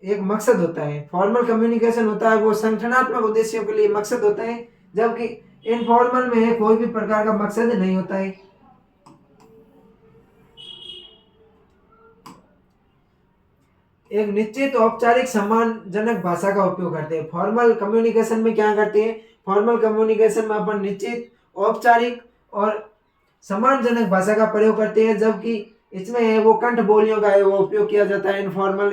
एक मकसद होता है। फॉर्मल कम्युनिकेशन होता है वो संगठनात्मक उद्देश्यों के लिए मकसद होता है, जबकि इनफॉर्मल में कोई भी प्रकार का मकसद नहीं होता है। एक निश्चित औपचारिक सम्मानजनक भाषा का उपयोग करते हैं। फॉर्मल कम्युनिकेशन में क्या करते हैं, फॉर्मल कम्युनिकेशन में अपन निश्चित औपचारिक और सम्मानजनक भाषा का प्रयोग करते हैं, जबकि इसमें वो कंठ बोलियों का है वो उपयोग किया जाता है इनफॉर्मल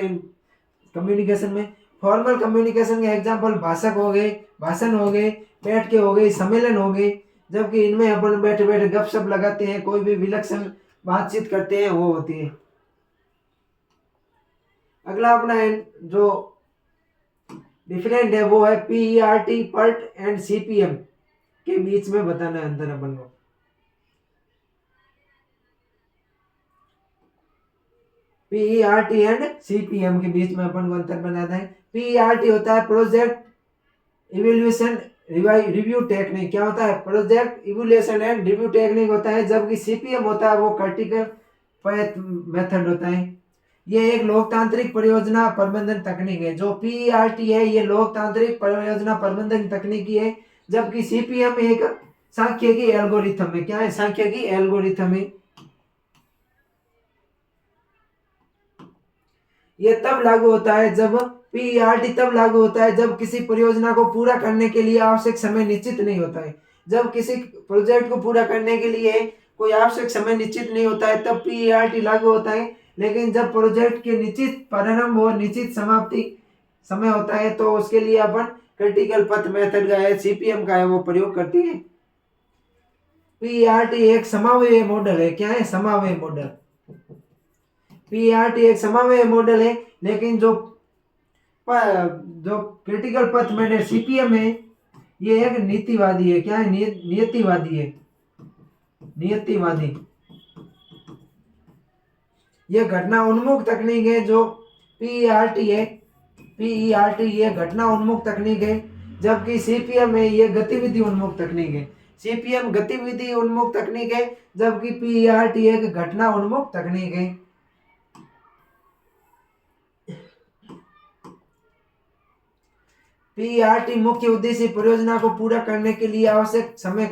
कम्युनिकेशन में। फॉर्मल कम्युनिकेशन के एग्जाम्पल भाषक हो गए, भाषण हो गए, बैठ के हो गए, सम्मेलन हो गए, जबकि इनमें अपन बैठे बैठे गपशप लगाते हैं, कोई भी विलक्षण बातचीत करते हैं वो होती है। अगला अपना जो डिफरेंट है वो है PERT, PERT एंड CPM के बीच में बताना है अंतर अपन को। PERT एंड CPM के बीच में अपन को अंतर बनाना है। PERT होता है प्रोजेक्ट इवैल्यूएशन रिव्यू टेक्निक। क्या होता है, project evaluation and review technique होता है, जबकि CPM होता है वो क्रिटिकल पैथ मेथड होता है। ये एक लोकतांत्रिक परियोजना प्रबंधन तकनीक है। जो PERT है ये लोकतांत्रिक परियोजना प्रबंधन तकनीकी है, जबकि CPM एक सांख्यिकी एल्गोरिथम है। क्या है, सांख्यिकी एल्गोरिथम है। ये तब लागू होता है जब PERT तब लागू होता है जब किसी परियोजना को पूरा करने के लिए आवश्यक समय निश्चित नहीं होता है। जब किसी प्रोजेक्ट को पूरा करने के लिए कोई आवश्यक समय निश्चित नहीं होता है तब PERT लागू होता है, लेकिन जब प्रोजेक्ट के निश्चित प्रारंभ और निश्चित समाप्ति समय होता है तो उसके लिए अपन क्रिटिकल पथ मेथड का है, CPM का है वो प्रयोग करते हैं। PERT एक समावेय मॉडल है। क्या है, समावेय मॉडल। PERT एक समावेय मॉडल है, लेकिन जो क्रिटिकल पथ मेथड CPM है ये एक नीतिवादी है। क्या है, नियतिवादी है, नियतिवादी। ये घटना उन्मुख तकनीक है। जो PERT है, PERT ये घटना उन्मुख तकनीक है, जबकि CPM है ये गतिविधि उन्मुख तकनीक है। CPM गतिविधि उन्मुख तकनीक है, जबकि PERT एक घटना उन्मुख तकनीक है। PERT मुख्य उद्देश्य परियोजना को पूरा करने के लिए आवश्यक समय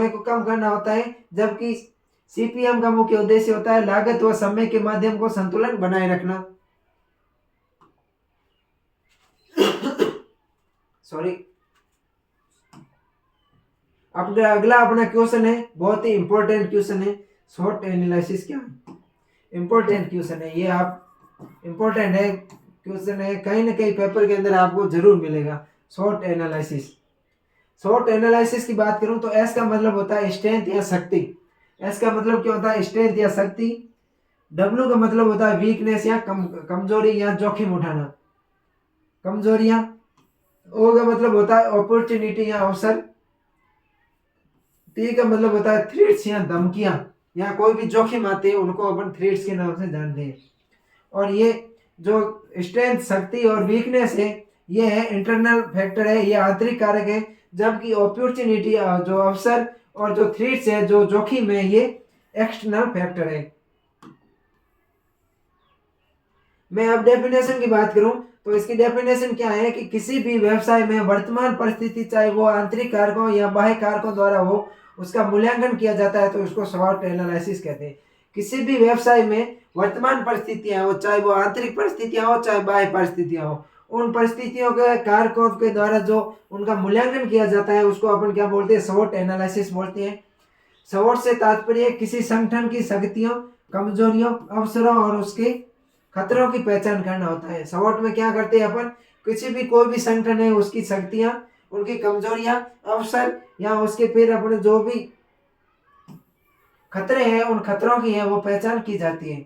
को कम करना होता है, जबकि CPM का मुख्य उद्देश्य होता है लागत व समय के माध्यम को संतुलन बनाए रखना। सॉरी। अब अगला अपना क्वेश्चन है, बहुत ही इंपॉर्टेंट क्वेश्चन है, शॉर्ट एनालिसिस। क्या इंपॉर्टेंट क्वेश्चन है ये, आप इंपॉर्टेंट है क्वेश्चन है, कहीं ना कहीं पेपर के अंदर आपको जरूर मिलेगा। Short analysis. शॉर्ट एनालिसिस की बात करूं तो एस का मतलब होता है स्ट्रेंथ या शक्ति। एस का मतलब क्या होता है, स्ट्रेंथ या शक्ति। डब्ल्यू का मतलब होता है वीकनेस या कमजोरी या जोखिम उठाना, कमजोरियां। ओ का मतलब होता है अपॉर्चुनिटी या अवसर। टी का मतलब होता है थ्रेट्स या धमकियां, या कोई भी जोखिम आते हैं उनको अपन थ्रेट्स के नाम से जानते हैं। और ये जो स्ट्रेंथ, शक्ति और वीकनेस है ये है इंटरनल फैक्टर है, ये आंतरिक कारक है, जबकि अपॉर्चुनिटी जो अवसर और जो थ्रेट्स है, जो जोखिम है, ये एक्सटर्नल फैक्टर है। मैं अब डेफिनेशन की बात करूं तो इसकी डेफिनेशन क्या है कि किसी भी व्यवसाय में वर्तमान परिस्थिति चाहे वो आंतरिक कारकों या बाह्य कारकों द्वारा हो उसका मूल्यांकन किया जाता है, तो उसको स्वॉट एनालिसिस कहते हैं। किसी भी व्यवसाय में वर्तमान परिस्थितियां हो, चाहे वो आंतरिक परिस्थितियां हो चाहे बाह्य परिस्थितियां हो, उन परिस्थितियों के कारकों के द्वारा जो उनका मूल्यांकन किया जाता है उसको अपन क्या बोलते हैं, स्वॉट एनालिसिस बोलते हैं। स्वॉट से तात्पर्य किसी संगठन की शक्तियों, कमजोरियों, अवसरों और उसके खतरों की पहचान करना होता है। स्वॉट में क्या करते हैं अपन, किसी भी कोई भी संगठन है उसकी शक्तियां, उनकी कमजोरियां, अवसर या उसके फिर अपने जो भी खतरे हैं उन खतरों की है वो पहचान की जाती है।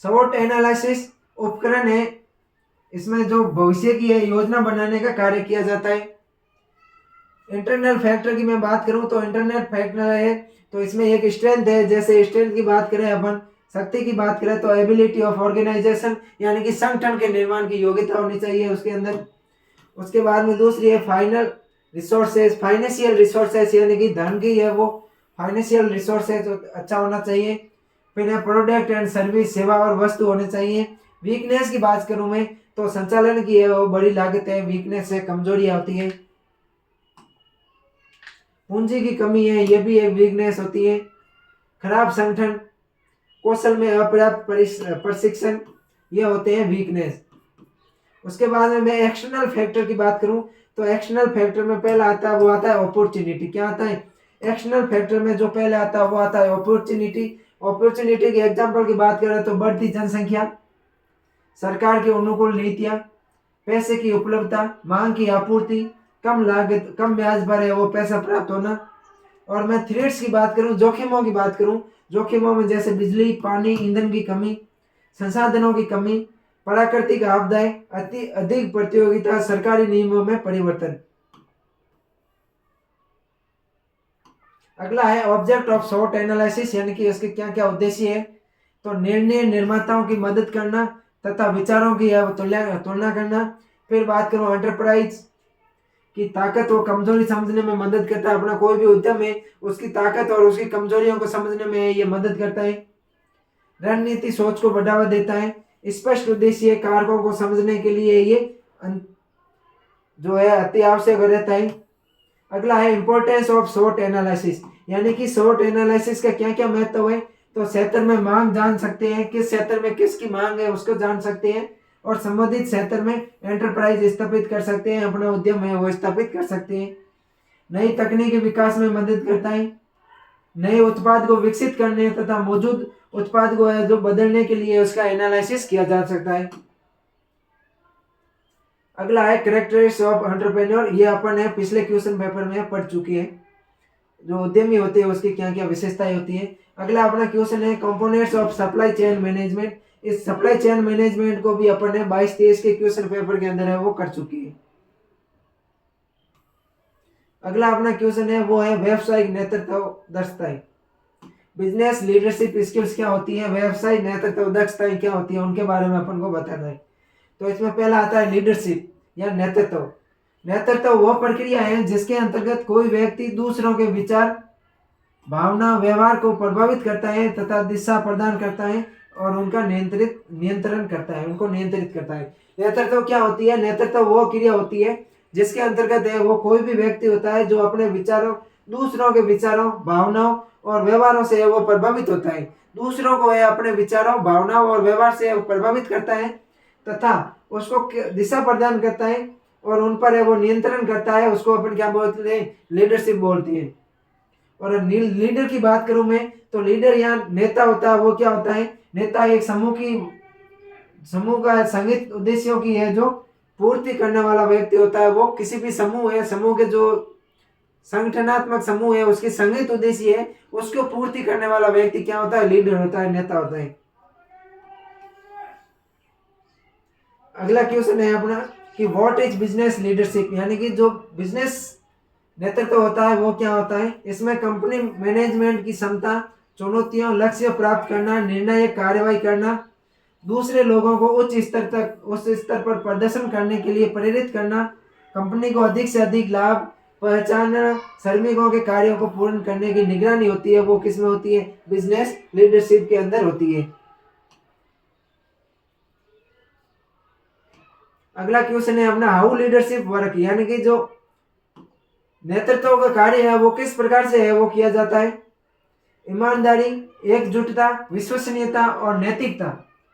स्वॉट एनालिसिस उपकरण है, इसमें जो भविष्य की है योजना बनाने का कार्य किया जाता है। इंटरनल फैक्टर की मैं बात करूं तो इंटरनल फैक्टर है तो इसमें एक स्ट्रेंथ है, जैसे स्ट्रेंथ की बात करें अपन शक्ति की बात करें तो एबिलिटी ऑफ ऑर्गेनाइजेशन, यानी कि संगठन के निर्माण की योग्यता होनी चाहिए उसके अंदर। उसके बाद में दूसरी है फाइनल रिसोर्सेज, फाइनेंशियल रिसोर्सेज, यानी कि धन की है वो फाइनेंशियल रिसोर्सेज अच्छा होना चाहिए। फिर है प्रोडक्ट एंड सर्विस, सेवा और वस्तु होने चाहिए। वीकनेस की बात करूं मैं तो संचालन की है वो बड़ी लागत है, वीकनेस है, कमजोरियां होती है। पूंजी की कमी है, ये भी एक वीकनेस होती है। खराब संगठन, कौशल में अपर्याप्त प्रशिक्षण, ये होते हैं वीकनेस। उसके बाद में मैं एक्सटर्नल फैक्टर की बात करूं तो एक्सटर्नल फैक्टर में पहला आता है वो आता है अपॉर्चुनिटी। क्या आता है एक्सटर्नल फैक्टर में? जो पहले आता है वो आता है अपॉर्चुनिटी। अपॉर्चुनिटी के एग्जांपल की बात करें तो बढ़ती जनसंख्या, सरकार की अनुकूल नीतियां, पैसे की उपलब्धता, मांग की आपूर्ति, कम लागत, कम ब्याज पर है वो पैसा प्राप्त होना। और मैं थ्रेट्स की बात करूं, जोखिमों की बात करूं, जोखिमों में जैसे बिजली, पानी, ईंधन की कमी, संसाधनों की कमी, प्राकृतिक आपदाएं, अति अधिक प्रतियोगिता, सरकारी नियमों में परिवर्तन। अगला है ऑब्जेक्ट ऑफ शॉर्ट एनालिसिस, यानी कि उसके क्या क्या उद्देश्य है। तो निर्णय निर्माताओं की मदद करना तथा विचारों की तुलना करना। फिर बात करूं एंटरप्राइज की ताकत व कमजोरी समझने में मदद करता है। अपना कोई भी उद्यम है उसकी ताकत और उसकी कमजोरियों को समझने में ये मदद करता है। रणनीति सोच को बढ़ावा देता है। स्पष्ट उद्देश्य कारकों को समझने के लिए ये जो है अति आवश्यक रहता है। अगला है इंपॉर्टेंस ऑफ शॉर्ट एनालिसिस, यानी कि शॉर्ट एनालिसिस का क्या क्या महत्व है। तो क्षेत्र में मांग जान सकते हैं, किस क्षेत्र में किसकी मांग है उसको जान सकते हैं, और संबंधित क्षेत्र में एंटरप्राइज स्थापित कर सकते हैं, अपना उद्यम है वो स्थापित कर सकते हैं। नई तकनीकी विकास में मदद करता है। नए उत्पाद को विकसित करने तथा मौजूद उत्पाद को है जो बदलने के लिए उसका एनालिसिस किया जा सकता है। अगला है कैरेक्टरिस्टिक्स ऑफ एंटरप्रेन्योर, ये अपन है पिछले क्वेश्चन पेपर में पढ़ चुके हैं, जो उद्यमी होते हैं उसकी क्या क्या विशेषताएं होती है। अगला अपना क्वेश्चन है components of supply chain management. इस सप्लाई चेन मैनेजमेंट को भी अपन ने 22-23 के क्वेश्चन पेपर के अंदर है वो कर चुके हैं। अगला अपना क्वेश्चन है वो है व्यवसायिक नेतृत्व दक्षताएं। बिजनेस लीडरशिप स्किल्स क्या होती है, व्यवसायिक नेतृत्व दक्षताएं क्या होती है, उनके बारे में अपन को बताना है। तो इसमें पहला आता है लीडरशिप या नेतृत्व। नेतृत्व वह प्रक्रिया है जिसके अंतर्गत कोई व्यक्ति दूसरों के विचार, भावना, व्यवहार को प्रभावित करता है तथा दिशा प्रदान करता है और उनका नियंत्रण करता है, उनको नियंत्रित करता है। नेतृत्व क्या होती है? नेतृत्व वो क्रिया होती है जिसके अंतर्गत है वो कोई भी व्यक्ति होता है जो अपने विचारों, दूसरों के विचारों, भावनाओं और व्यवहारों से वो प्रभावित होता है। दूसरों को है अपने विचारों, भावनाओं और व्यवहार से प्रभावित करता है तथा उसको दिशा प्रदान करता है और उन पर है वो नियंत्रण करता है। उसको अपन क्या बोलते हैं? लीडरशिप बोलते हैं। और लीडर की बात करूं मैं तो लीडर यहाँ नेता होता है, वो क्या होता है? नेता एक समूह का संगठित उद्देश्यों की है जो पूर्ति करने वाला व्यक्ति होता है। वो किसी भी समूह है, समूह के जो संगठनात्मक समूह है उसकी संगठित उद्देश्य है उसको पूर्ति करने वाला व्यक्ति क्या होता है? लीडर होता है, नेता होता है। अगला क्वेश्चन है अपना कि व्हाट इज बिजनेस लीडरशिप, यानी कि जो बिजनेस नेतृत्व होता है वो क्या होता है? इसमें कंपनी मैनेजमेंट की क्षमता, चुनौतियों, लक्ष्य प्राप्त करना, निर्णायक कार्यवाही करना, दूसरे लोगों को उच्च स्तर पर प्रदर्शन करने के लिए प्रेरित करना, कंपनी को अधिक से अधिक लाभ पहचानना, श्रमिकों के कार्यों को पूर्ण करने की निगरानी होती है, वो किसमें होती है? बिजनेस लीडरशिप के अंदर होती है। अगला क्वेश्चन है अपना हाउ लीडरशिप वर्क, यानी कि जो नेतृत्व का कार्य है वो किस प्रकार से है वो किया जाता है? ईमानदारी, एकजुटता, विश्वसनीयता और नैतिकता।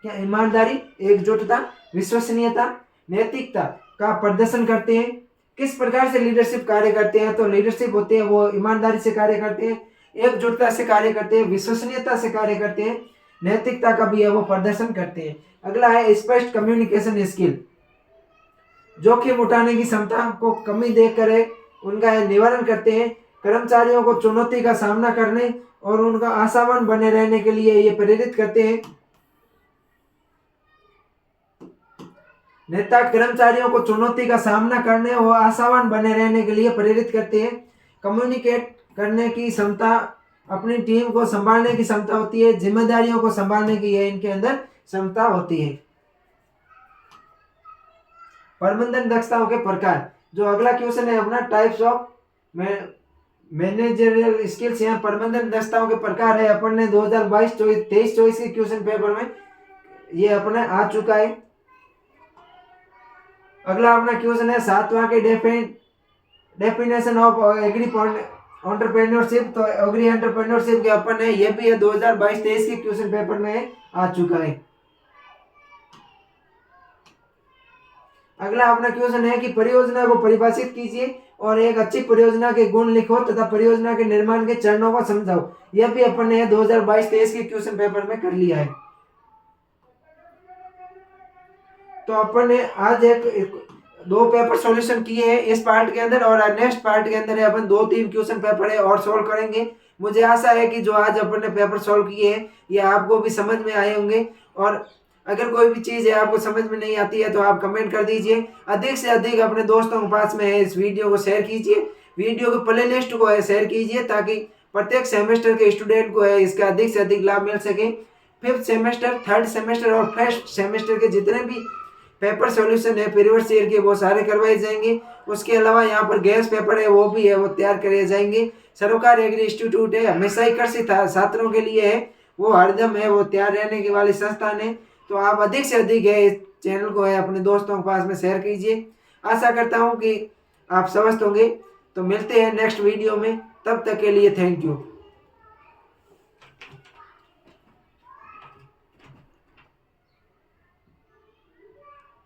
क्या ईमानदारी, एकजुटता, विश्वसनीयता, नैतिकता का प्रदर्शन करते हैं। किस प्रकार से लीडरशिप कार्य करते हैं? तो लीडरशिप होते हैं वो ईमानदारी से कार्य करते हैं, एकजुटता से कार्य करते हैं, विश्वसनीयता से कार्य करते हैं, नैतिकता का भी है वो प्रदर्शन करते हैं। अगला है स्पष्ट कम्युनिकेशन स्किल, जोखिम उठाने की क्षमता को कमी देकर उनका निवारण करते हैं, कर्मचारियों को चुनौती का सामना करने और उनका आशावान बने रहने के लिए ये प्रेरित करते हैं। नेता कर्मचारियों को चुनौती का सामना करने और आशावान बने रहने के लिए प्रेरित करते हैं। कम्युनिकेट करने की क्षमता अपनी टीम को संभालने की क्षमता होती है, जिम्मेदारियों को संभालने की ये इनके अंदर क्षमता होती है। प्रबंधन दक्षताओं के प्रकार, जो अगला क्वेश्चन है अपना टाइप्स ऑफ मैनेजरियल स्किल्स, यहाँ प्रबंधन दक्षताओं के प्रकार है। अपन ने 2022-23-24 के क्वेश्चन पेपर में ये अपने आ चुका है। अगला अपना क्वेश्चन है 7वां के डेफिनेशन ऑफ एग्री एंटरप्रेन्योरशिप। तो एग्री एंटरप्रेन्योरशिप के अपन है, ये भी है 2022-23 के क्वेश्चन पेपर में आ चुका है। अगला अपना क्वेश्चन है कि परियोजना को परिभाषित कीजिए और एक अच्छी परियोजना के गुण लिखो तथा परियोजना के निर्माण के चरणों को समझाओ। यह भी अपन ने 2022-23 के क्वेश्चन पेपर में कर लिया है। तो अपन ने आज दो पेपर सॉल्यूशन किए हैं इस पार्ट के अंदर, और नेक्स्ट पार्ट के अंदर अपन 2-3 क्वेश्चन पेपर है और सॉल्व करेंगे। मुझे आशा है कि जो आज अपन ने पेपर सॉल्व किए हैं ये आपको भी समझ में आए होंगे, और अगर कोई भी चीज़ है आपको समझ में नहीं आती है तो आप कमेंट कर दीजिए। अधिक से अधिक अपने दोस्तों के पास में है इस वीडियो को शेयर कीजिए, वीडियो के प्ले लिस्ट को है शेयर कीजिए, ताकि प्रत्येक सेमेस्टर के स्टूडेंट को है इसका अधिक से अधिक लाभ मिल सके। 5th सेमेस्टर, 3rd सेमेस्टर और 1st सेमेस्टर के जितने भी पेपर सॉल्यूशन है प्रीवियस ईयर के वो सारे करवाए जाएंगे। उसके अलावा यहाँ पर गैस पेपर है वो भी है, वो तैयार करे जाएंगे। सरोकार एग्री इंस्टीट्यूट है, हमेशा ही कृषि छात्रों के लिए है, वो हरदम है वो तैयार रहने की वाली संस्थान है। तो आप अधिक से अधिक है इस चैनल को है अपने दोस्तों के पास में शेयर कीजिए। आशा करता हूँ कि आप समझ होंगे। तो मिलते हैं नेक्स्ट वीडियो में, तब तक के लिए थैंक यू।